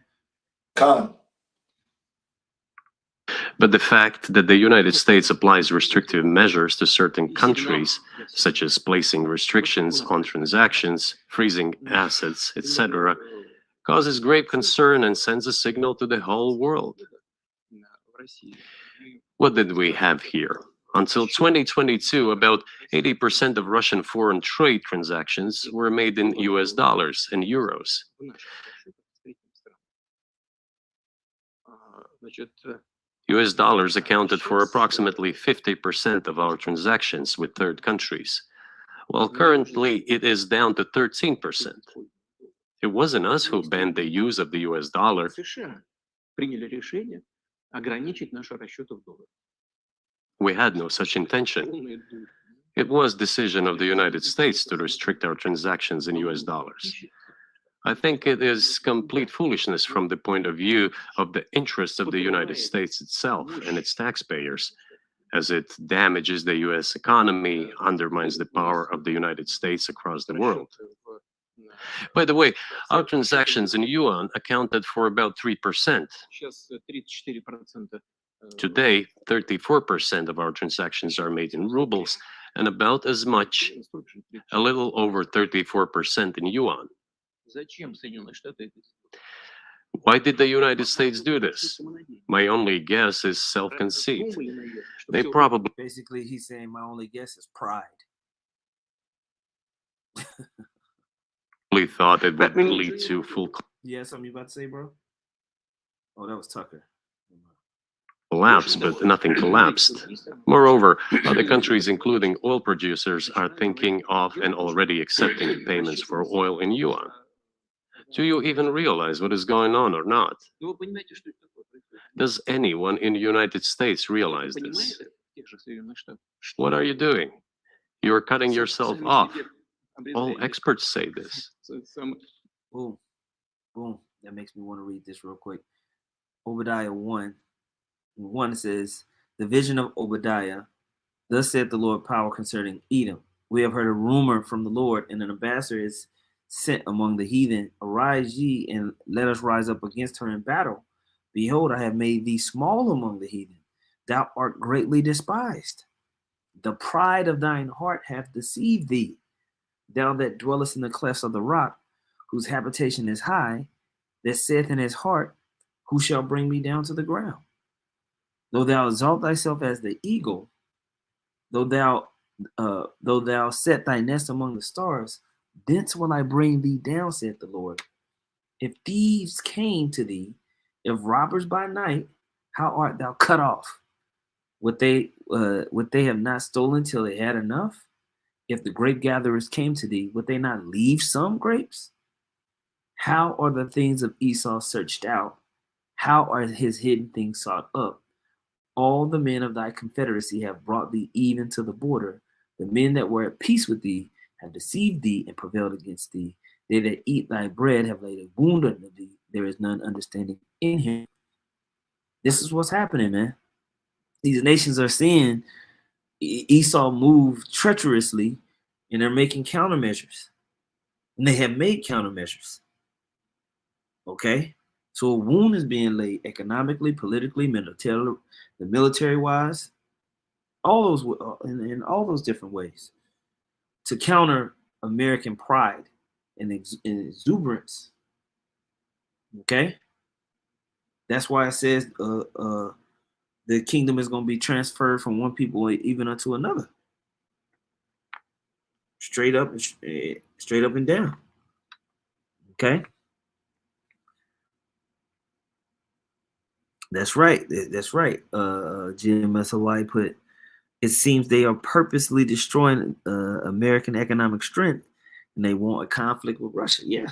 Khan. But the fact that the United States applies restrictive measures to certain countries, such as placing restrictions on transactions, freezing assets, etc., causes grave concern and sends a signal to the whole world. What did we have here? Until 2022, about 80% of Russian foreign trade transactions were made in US dollars and euros. US dollars accounted for approximately 50% of our transactions with third countries, while currently it is down to 13%. It wasn't us who banned the use of the US dollar. We had no such intention. It was decision of the United States to restrict our transactions in US dollars. I think it is complete foolishness from the point of view of the interests of the United States itself and its taxpayers, as it damages the US economy, undermines the power of the United States across the world. By the way, our transactions in yuan accounted for about 3%. Today, 34% of our transactions are made in rubles and about as much, a little over 34% in yuan. Why did the United States do this? My only guess is self-conceit. They probably Basically, he's saying my only guess is pride. thought it would lead to full You have something you about to say, bro? Oh, that was Tucker. collapse, but nothing collapsed. Moreover, other countries, including oil producers, are thinking of and already accepting payments for oil in yuan. Do you even realize what is going on or not? Does anyone in the United States realize this? What are you doing? You are cutting yourself off. All experts say this. Boom. Boom. That makes me want to read this real quick. Obadiah 1 says, the vision of Obadiah, thus said the Lord power concerning Edom. We have heard a rumor from the Lord, and an ambassador is sent among the heathen. Arise ye, and let us rise up against her in battle. Behold, I have made thee small among the heathen. Thou art greatly despised. The pride of thine heart hath deceived thee. Thou that dwellest in the clefts of the rock, whose habitation is high, that saith in his heart, who shall bring me down to the ground? Though thou exalt thyself as the eagle, though thou set thy nest among the stars, thence will I bring thee down, saith the Lord. If thieves came to thee, if robbers by night, how art thou cut off? Would they have not stolen till they had enough? If the grape gatherers came to thee, would they not leave some grapes? How are the things of Esau searched out? How are his hidden things sought up? All the men of thy confederacy have brought thee even to the border. The men that were at peace with thee have deceived thee and prevailed against thee. They that eat thy bread have laid a wound under thee. There is none understanding in him. This is what's happening, man. These nations are seeing Esau move treacherously, and they're making countermeasures. And they have made countermeasures. Okay? So a wound is being laid economically, politically, military-wise, all those in all those different ways to counter American pride and exuberance. Okay? That's why it says the kingdom is going to be transferred from one people even unto another. Straight up and down. Okay? That's right. That's right. Gmsdallas put it seems they are purposely destroying American economic strength, and they want a conflict with Russia. Yeah,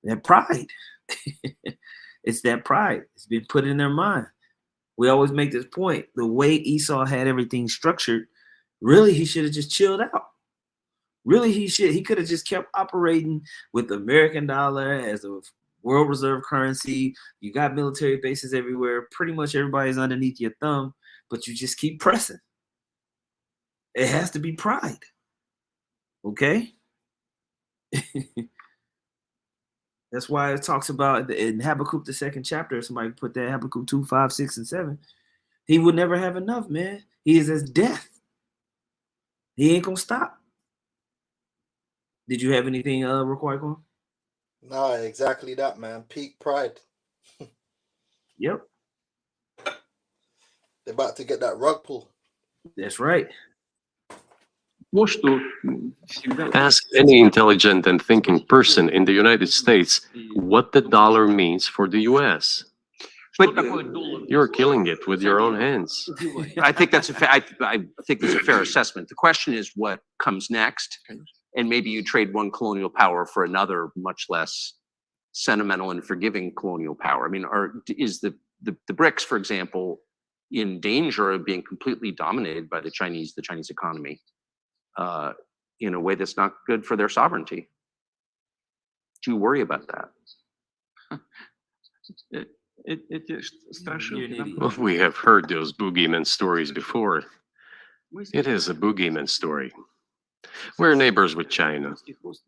that pride. It's that pride. It's been put in their mind. We always make this point. The way Esau had everything structured, really, he should have just chilled out. Really, he could have just kept operating with the American dollar as a world reserve currency. You got military bases everywhere. Pretty much everybody's underneath your thumb, but you just keep pressing. It has to be pride. Okay? That's why it talks about in Habakkuk, the 2nd chapter, somebody put that Habakkuk 2, 5, 6, and 7. He would never have enough, man. He is as death. He ain't gonna stop. Did you have anything required on? Nah, exactly that, man. Peak pride. Yep. They're about to get that rug pull. That's right. Вот что всегда... Ask any intelligent and thinking person in the United States what the dollar means for the US. But You're killing it with your own hands. I think that's I think that's a fair assessment. The question is what comes next, and maybe you trade one colonial power for another, much less sentimental and forgiving colonial power. I mean, is the BRICS, for example, in danger of being completely dominated by the Chinese economy in a way that's not good for their sovereignty? Do you worry about that? Эти страшилки... нам Well, we have heard those boogeyman stories before. It is a boogeyman story. We're neighbors with China.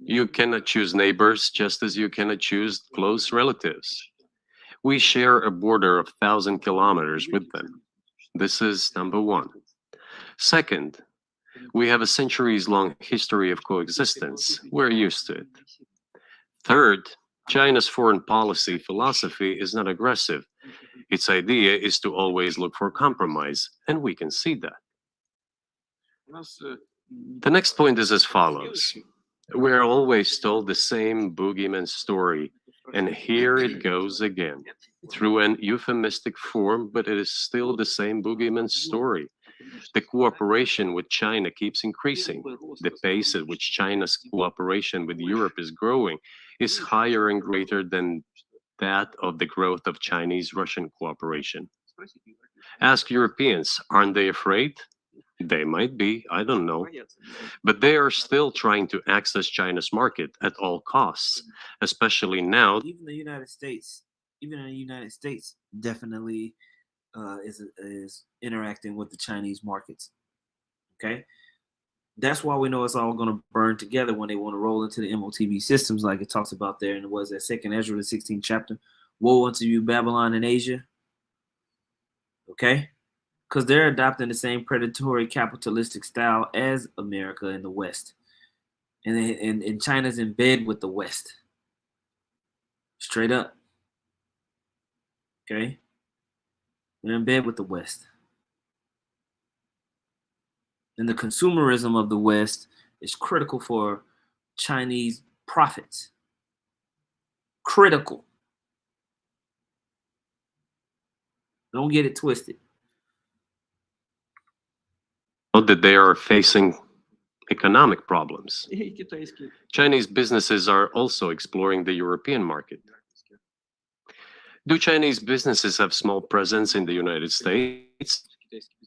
You cannot choose neighbors just as you cannot choose close relatives. We share a border of 1,000 kilometers with them. This is number one. Second, we have a centuries-long history of coexistence. We're used to it. Third, China's foreign policy philosophy is not aggressive. Its idea is to always look for compromise, and we can see that. The next point is as follows. We're always told the same boogeyman story, and here it goes again, through an euphemistic form, but it is still the same boogeyman story. The cooperation with China keeps increasing. The pace at which China's cooperation with Europe is growing is higher and greater than that of the growth of Chinese-Russian cooperation. Ask Europeans, aren't they afraid? They might be, I don't know. But they are still trying to access China's market at all costs, especially now. Even the United States, definitely is interacting with the Chinese markets. Okay? That's why we know it's all going to burn together when they want to roll into the MOTB systems, like it talks about there. And it was that 2nd Ezra, the 16th chapter. Woe unto you, Babylon and Asia. Okay? Because they're adopting the same predatory capitalistic style as America and the West. And China's in bed with the West. Straight up. Okay? They're in bed with the West. And the consumerism of the West is critical for Chinese profits. Critical. Don't get it twisted. That they are facing economic problems. И китайские. Chinese businesses are also exploring the European market. Do Chinese businesses have small presence in the United States?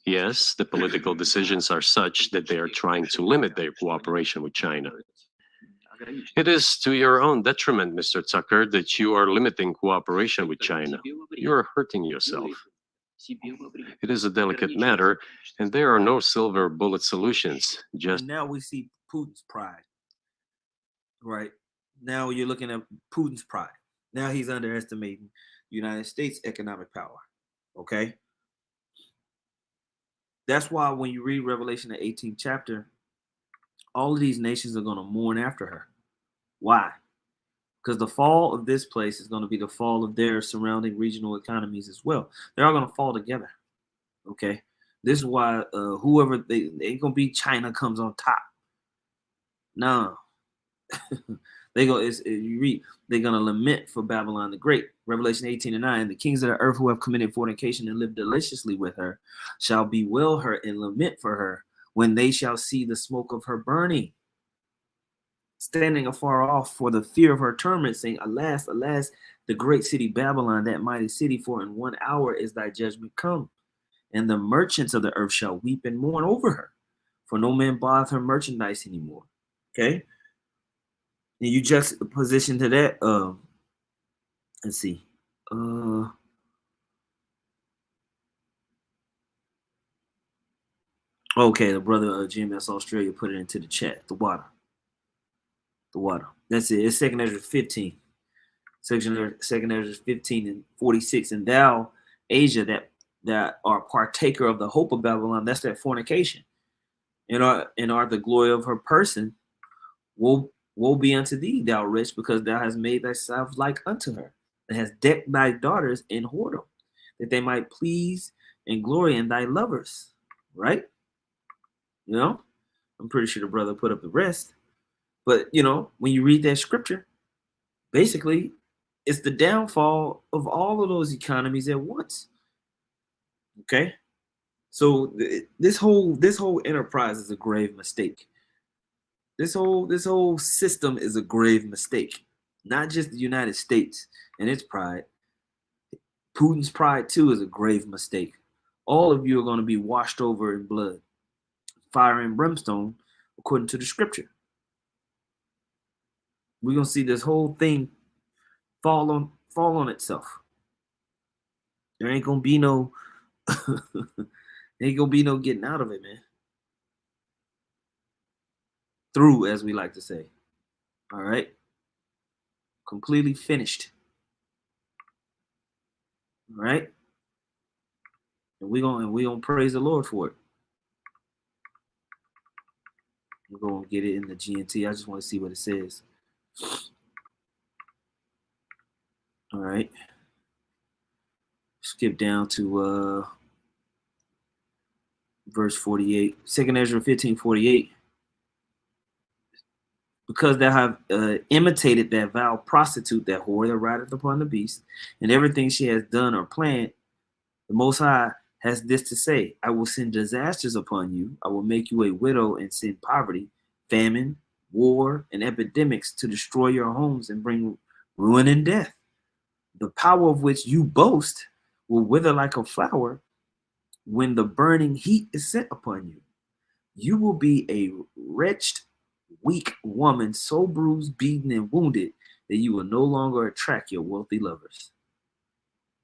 Yes, the political decisions are such that they are trying to limit their cooperation with China. It is to your own detriment, Mr. Tucker, that you are limiting cooperation with China. You are hurting yourself. It is a delicate matter, and there are no silver bullet solutions. Just And now we see Putin's pride. Right? Now you're looking at Putin's pride. Now he's underestimating United States economic power. Okay? That's why when you read Revelation, the 18th chapter, all of these nations are going to mourn after her. Why? Because the fall of this place is going to be the fall of their surrounding regional economies as well. They're all going to fall together. Okay? This is why whoever they ain't going to be China comes on top. No. You read, they're gonna lament for Babylon the Great. Revelation 18:9. The kings of the earth who have committed fornication and lived deliciously with her shall bewail her and lament for her when they shall see the smoke of her burning, standing afar off for the fear of her torment, saying, Alas, alas, the great city Babylon, that mighty city, for in 1 hour is thy judgment come. And the merchants of the earth shall weep and mourn over her, for no man buyeth her merchandise anymore. Okay. And you juxtaposition to that, let's see. Okay, the brother GMS Australia put it into the chat. The water. That's it. It's 2nd Ezra 15. 2nd Ezra 15 and 46. And thou, Asia, that are partaker of the hope of Babylon, that's that fornication. And are the glory of her person, woe be unto thee, thou rich, because thou hast made thyself like unto her, and hast decked thy daughters in whoredom, that they might please and glory in thy lovers. Right? You know, I'm pretty sure the brother put up the rest. But, you know, when you read that scripture, basically, it's the downfall of all of those economies at once. Okay? So this whole enterprise is a grave mistake. This whole system is a grave mistake. Not just the United States and its pride. Putin's pride, too, is a grave mistake. All of you are going to be washed over in blood, fire and brimstone, according to the scripture. We're going to see this whole thing fall on itself. There ain't going to be no getting out of it, man. Through, as we like to say. All right? Completely finished. All right? And we're gonna praise the Lord for it. We're going to get it in the GNT. I just want to see what it says. All right. Skip down to verse 48. 2nd Ezra 15:48. Because thou have imitated that vile prostitute, that whore that rideth upon the beast, and everything she has done or planned, the Most High has this to say: I will send disasters upon you. I will make you a widow and send poverty, famine, war, and epidemics to destroy your homes and bring ruin and death. The power of which you boast will wither like a flower when the burning heat is set upon you. You will be a wretched, weak woman, so bruised, beaten, and wounded that you will no longer attract your wealthy lovers.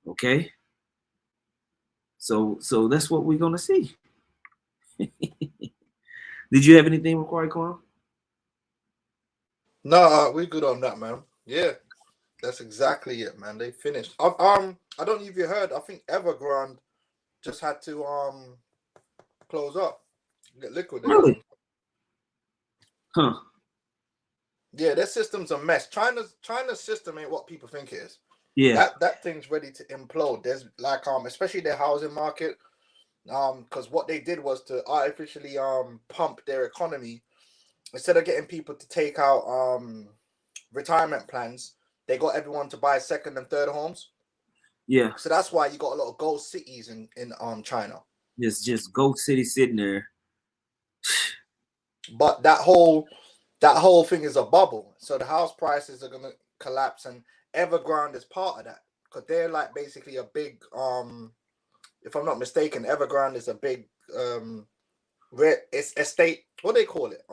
Okay? So that's what we're gonna see. Did you have anything with Corey Corn? No, we're good on that, man. Yeah, that's exactly it, man. They finished. I don't know if you heard. I think Evergrande just had to close up, get liquidated. Really? Huh. Yeah, their system's a mess. China's system ain't what people think it is. Yeah. That thing's ready to implode. There's like especially their housing market. Because what they did was to artificially pump their economy. Instead of getting people to take out retirement plans, they got everyone to buy second and third homes. Yeah. So that's why you got a lot of ghost cities in China. It's just ghost city sitting there. But that whole thing is a bubble. So the house prices are gonna collapse, and Evergrande is part of that because they're like basically a big if I'm not mistaken, Evergrande is a big estate. What do they call it?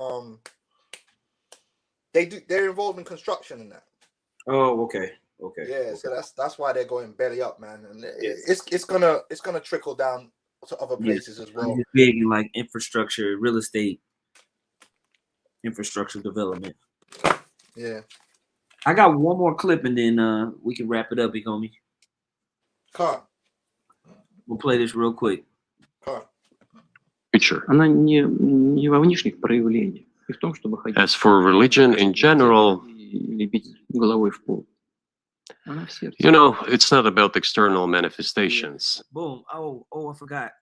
They're involved in construction and that. Oh, okay. Yeah, okay. so that's why they're going belly up, man. And it's gonna trickle down to other places as well. It's big in like infrastructure, real estate, infrastructure development. Yeah. I got one more clip and then we can wrap it up, big homie. Can't. We'll play this real quick. Future. Она не во внешних проявлениях, и в том, чтобы ходить. As for religion in general, Или бить головой в пол. Она в сердце. you know, it's not about external manifestations. Boom. Oh, I forgot.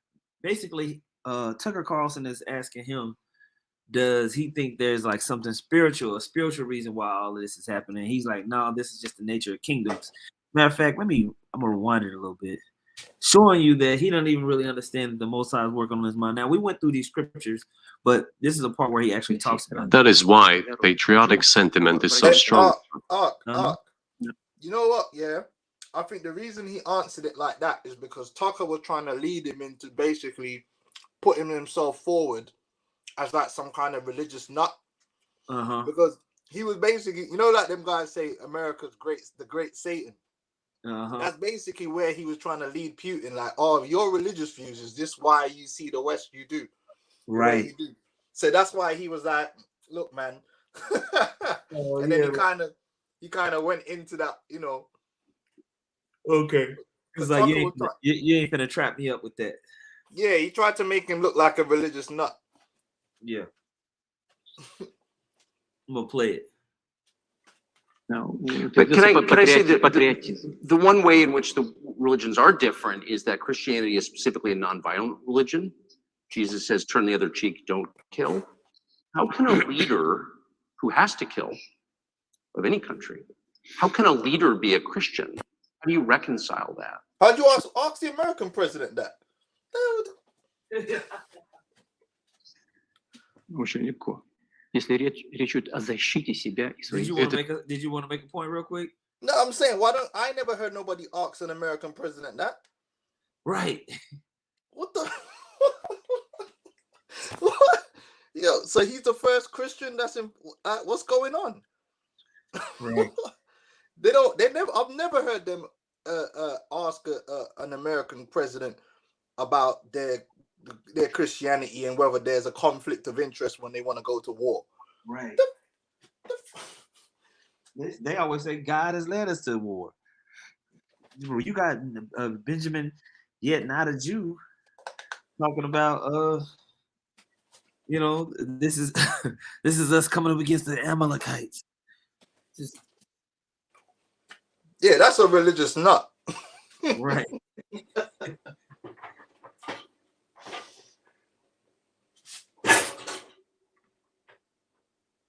Basically, Tucker Carlson is asking him, does he think there's like something spiritual, a spiritual reason why all of this is happening? He's like, no, this is just the nature of kingdoms. Matter of fact, I'm gonna rewind it a little bit, showing you that he doesn't even really understand that the Most High is working on his mind. Now we went through these scriptures, but this is a part where he actually talks about it. That is why patriotic sentiment is so Then, strong. You know what? Yeah, I think the reason he answered it like that is because Tucker was trying to lead him into basically putting himself forward as like some kind of religious nut. Because he was basically, you know, like them guys say, America's the great Satan. That's basically where he was trying to lead Putin. Like, oh, your religious views is this why you see the West you do, right? You do. So that's why he was like, look, man. And then he kind of went into that, you know. Okay. It's like you ain't gonna trap me up with that. Yeah, he tried to make him look like a religious nut. Yeah. I'm gonna play it. No, but can I say that the one way in which the religions are different is that Christianity is specifically a nonviolent religion. Jesus says, turn the other cheek, don't kill. How can a leader who has to kill of any country, how can a leader be a Christian? How do you reconcile that? How do you ask the American president that? Очень легко. Если речь идет о защите себя и своих. Did you want to make a point real quick? No, I'm saying, I never heard nobody ask an American president that. Right. What the? What? Yo, so he's the first Christian that's in. What's going on? Right. I've never heard them ask an American president about their Christianity and whether there's a conflict of interest when they want to go to war. Right. They always say God has led us to war. You got Benjamin, yet not a Jew, talking about you know, this is this is us coming up against the Amalekites. Yeah, that's a religious nut. Right.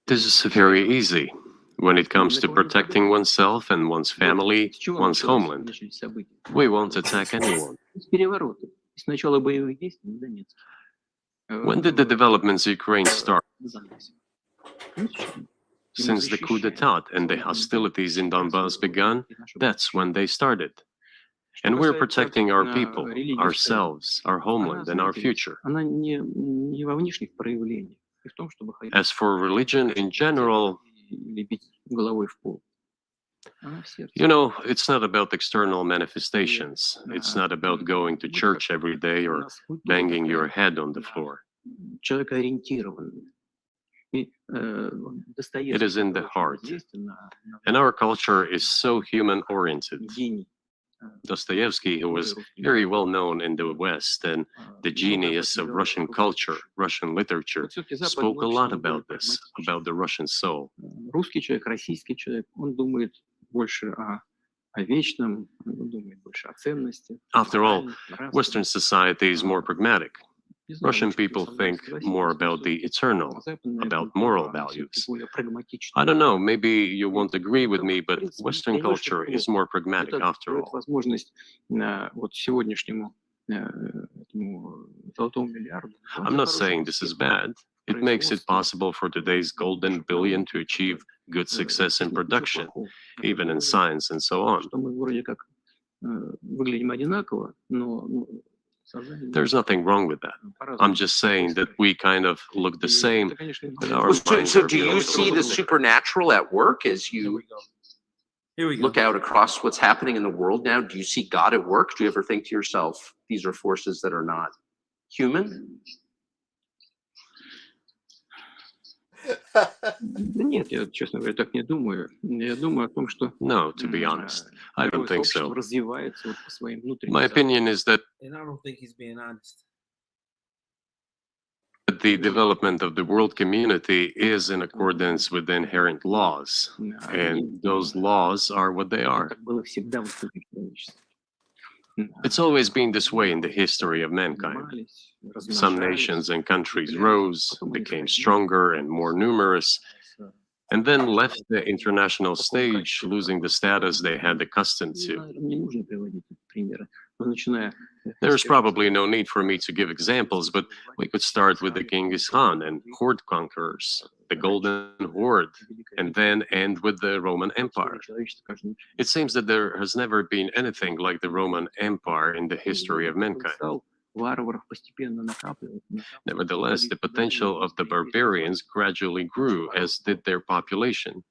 This is very easy when it comes to protecting oneself and one's family, one's homeland. We won't attack anyone. When did the developments in Ukraine start? Since the coup d'etat and the hostilities in Donbass began, that's when they started. And we're protecting our people, ourselves, our homeland, and our future. As for religion in general, you know, it's not about external manifestations. It's not about going to church every day or banging your head on the floor. It is in the heart. And our culture is so human-oriented. Dostoevsky, who was very well known in the West and the genius of Russian culture, Russian literature, spoke a lot about this, about the Russian soul. Русский человек, российский человек, он думает больше о вечном, он думает больше о ценности. After all, Western society is more pragmatic. Russian people think more about the eternal, about moral values. I don't know, maybe you won't agree with me, but Western culture is more pragmatic after all. I'm not saying this is bad. It makes it possible for today's golden billion to achieve good success in production, even in science and so on. There's nothing wrong with that. I'm just saying that we kind of look the same. So do you see the supernatural at work as you look out across what's happening in the world now? Do you see God at work? Do you ever think to yourself, these are forces that are not human? Нет, я, честно говоря, так не думаю. Я думаю о том, что No, to be honest, I don't think so. развивается вот по своим внутренним. My opinion is that And I don't think he's being honest. the development of the world community is in accordance with the inherent laws, and those laws are what they are. Так было всегда в истории человечества. It's always been this way in the history of mankind. Some nations and countries rose, became stronger and more numerous, and then left the international stage, losing the status they had accustomed to. There's probably no need for me to give examples, but we could start with the Genghis Khan and horde conquerors, the Golden Horde, and then end with the Roman Empire. It seems that there has never been anything like the Roman Empire in the history of mankind. Nevertheless, the potential of the barbarians gradually grew, as did their population.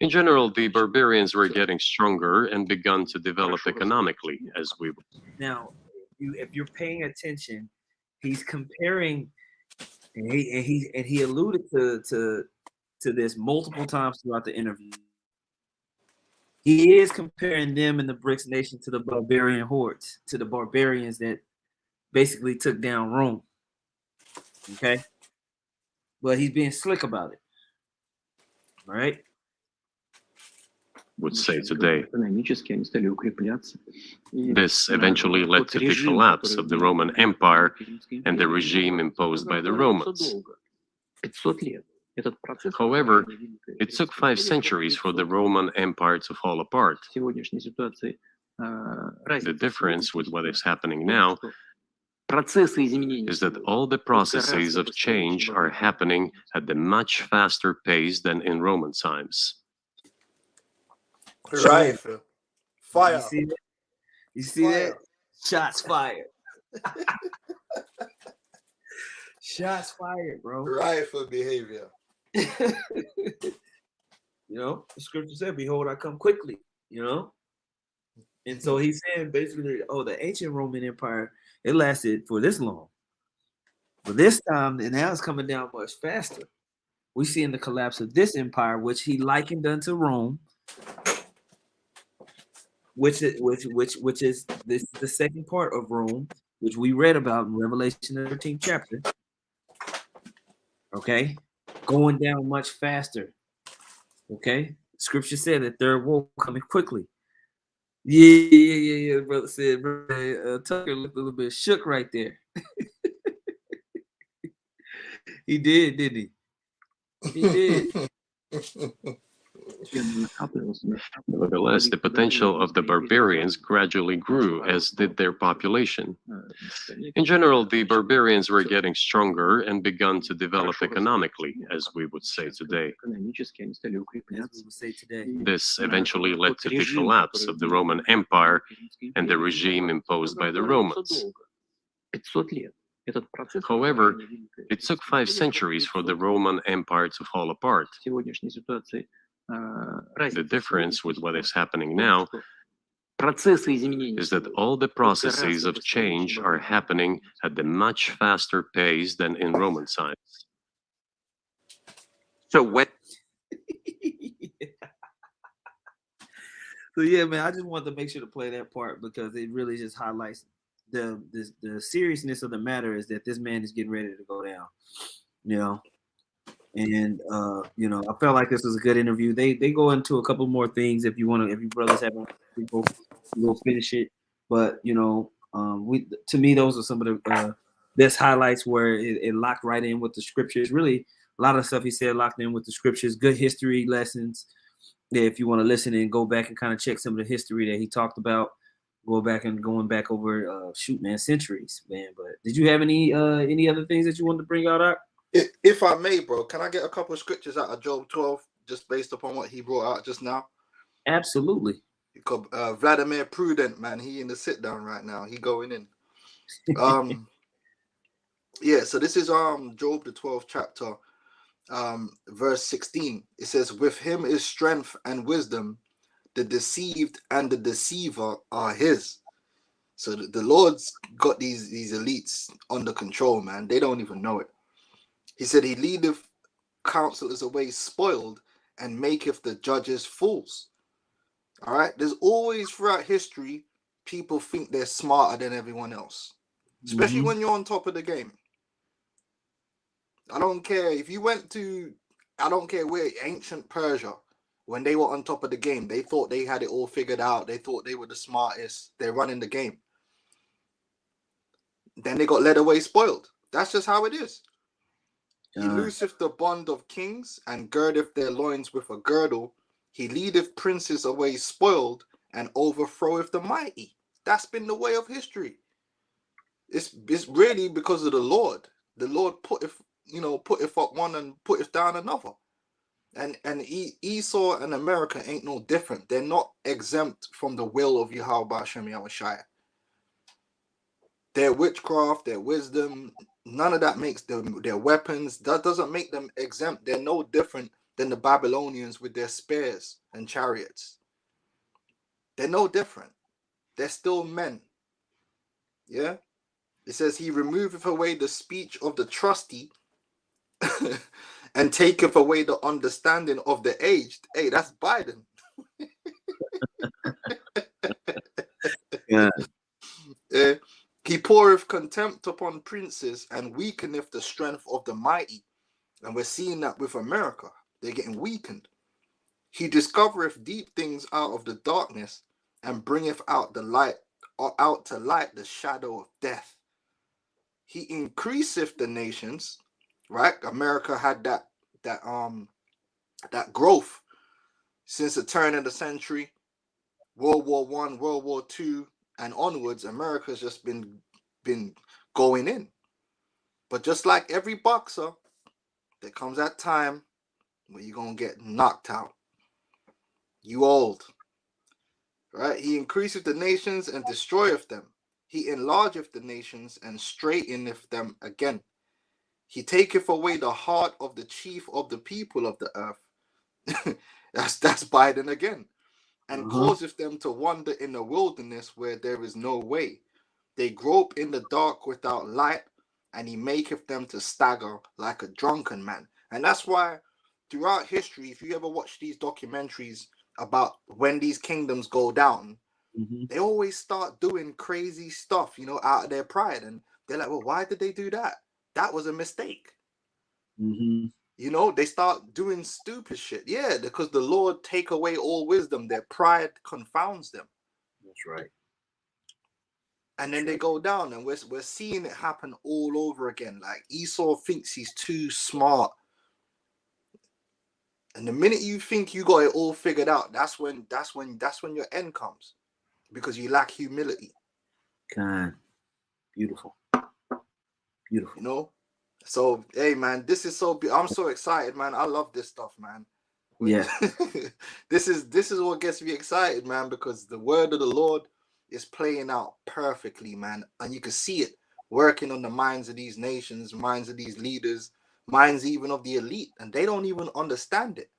In general, the barbarians were getting stronger and begun to develop economically, as we would. Now, if you're paying attention, he's comparing, and he alluded to this multiple times throughout the interview. He is comparing them in the BRICS nation to the barbarian hordes, to the barbarians that basically took down Rome. Okay, but he's being slick about it. All right. Would say today. This eventually led to the collapse of the Roman Empire and the regime imposed by the Romans. However, it took 5 centuries for the Roman Empire to fall apart. The difference with what is happening now is that all the processes of change are happening at a much faster pace than in Roman times. Rifle. Fire. You see that? Shots fired. Shots fired, bro. Rifle behavior. The scripture said, behold, I come quickly, And so he's saying basically, the ancient Roman Empire, it lasted for this long. But this time, and now it's coming down much faster. We see in the collapse of this empire, which he likened unto Rome, which is this the second part of Rome, which we read about in Revelation 13th chapter. Okay, going down much faster. Okay, scripture said that third woe coming quickly. Yeah. Brother said, Tucker looked a little bit shook right there. He did, didn't he? He did. Nevertheless, the potential of the barbarians gradually grew, as did their population. In general, the barbarians were getting stronger and begun to develop economically, as we would say today. This eventually led to the collapse of the Roman Empire and the regime imposed by the Romans. However, it took 5 centuries for the Roman Empire to fall apart. The difference with what is happening now is that all the processes of change are happening at a much faster pace than in Roman times. So when So yeah, man, I just wanted to make sure to play that part because it really just highlights the seriousness of the matter is that this man is getting ready to go down, And I felt like this was a good interview. They go into a couple more things if you brothers haven't, go finish it. But to me, those are some of the best highlights where it locked right in with the scriptures. Really, a lot of stuff he said locked in with the scriptures. Good history lessons. Yeah, if you want to listen and go back and kind of check some of the history that he talked about, going back over centuries, man. But did you have any other things that you wanted to bring out? If I may, bro, can I get a couple of scriptures out of Job 12 just based upon what he brought out just now? Absolutely. Because Vladimir Prudent, man, he in the sit down right now. He going in. Yeah, so this is Job the 12th chapter, verse 16. It says, with him is strength and wisdom, the deceived and the deceiver are his. So the Lord's got these elites under control, man. They don't even know it. He said, he leadeth counselors away spoiled and maketh the judges fools. All right. There's always throughout history, people think they're smarter than everyone else, especially when you're on top of the game. I don't care if you went to, I don't care where, ancient Persia, when they were on top of the game, they thought they had it all figured out. They thought they were the smartest. They're running the game. Then they got led away spoiled. That's just how it is. He looseth the bond of kings and girdeth their loins with a girdle. He leadeth princes away spoiled and overthroweth the mighty. That's been the way of history. It's really because of the Lord. The Lord putteth up one and putteth down another. And Esau and America ain't no different. They're not exempt from the will of Yahweh Hashem Yahushua. Their witchcraft, their wisdom, none of that makes them, their weapons, that doesn't make them exempt. They're no different than the Babylonians with their spears and chariots. They're no different. They're still men. Yeah? It says, he removeth away the speech of the trusty and taketh away the understanding of the aged. Hey, that's Biden. Yeah. He poureth contempt upon princes and weakeneth the strength of the mighty. And we're seeing that with America. They're getting weakened. He discovereth deep things out of the darkness and bringeth out the light, or out to light the shadow of death. He increaseth the nations, right? America had that growth since the turn of the century, World War I, World War II, and onwards. America's just been going in. But just like every boxer, there comes that time where you're gonna get knocked out. You old, right? He increaseth the nations and destroyeth them. He enlargeth the nations and straighteneth them again. He taketh away the heart of the chief of the people of the earth. that's Biden again. And causeth them to wander in the wilderness where there is no way. They grope in the dark without light, and he maketh them to stagger like a drunken man. And that's why throughout history, if you ever watch these documentaries about when these kingdoms go down, they always start doing crazy stuff, out of their pride. And they're like, well, why did they do that? That was a mistake. They start doing stupid shit. Yeah, because the Lord take away all wisdom. Their pride confounds them. That's right. And then they go down, and we're seeing it happen all over again. Like Esau thinks he's too smart. And the minute you think you got it all figured out, that's when your end comes. Because you lack humility. God. Beautiful. Beautiful. So, hey, man, this is I'm so excited, man. I love this stuff, man. Yeah. This is what gets me excited, man, because the word of the Lord is playing out perfectly, man. And you can see it working on the minds of these nations, minds of these leaders, minds even of the elite. And they don't even understand it.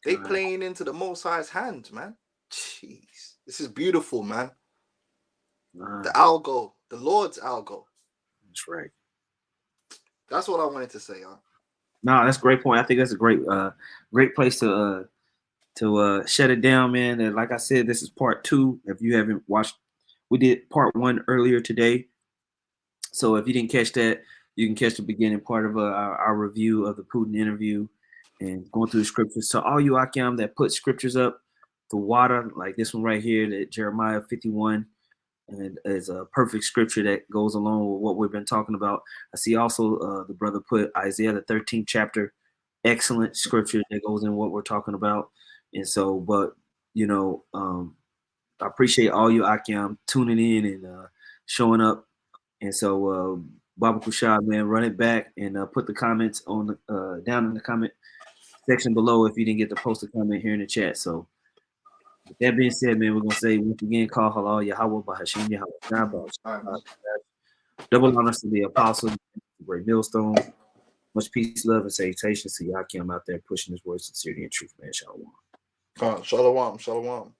They playing into the Most High's hands, man. Jeez. This is beautiful, man. The Algo, the Lord's Algo. That's right. That's what I wanted to say, huh? No, that's a great point. I think that's a great place to shut it down, man. And like I said, this is part 2. If you haven't watched, we did part 1 earlier today. So if you didn't catch that, you can catch the beginning part of our review of the Putin interview and going through the scriptures. So all you Akim that put scriptures up, the water, like this one right here, that Jeremiah 51, and is a perfect scripture that goes along with what we've been talking about. I see also the brother put Isaiah the 13th chapter, excellent scripture that goes in what we're talking about. And so, but I appreciate all you Akim tuning in and showing up. And so, Baba Kushab, man, run it back and put the comments on the down in the comment section below if you didn't get to post a comment here in the chat. So, with that being said, man, we're gonna say once again, call halal Yahweh Bahashim Yahweh. Double honors to the apostle, great millstone. Much peace, love, and salutations to Yakim out there pushing his words sincerity and truth, man. Shalom. Shalom.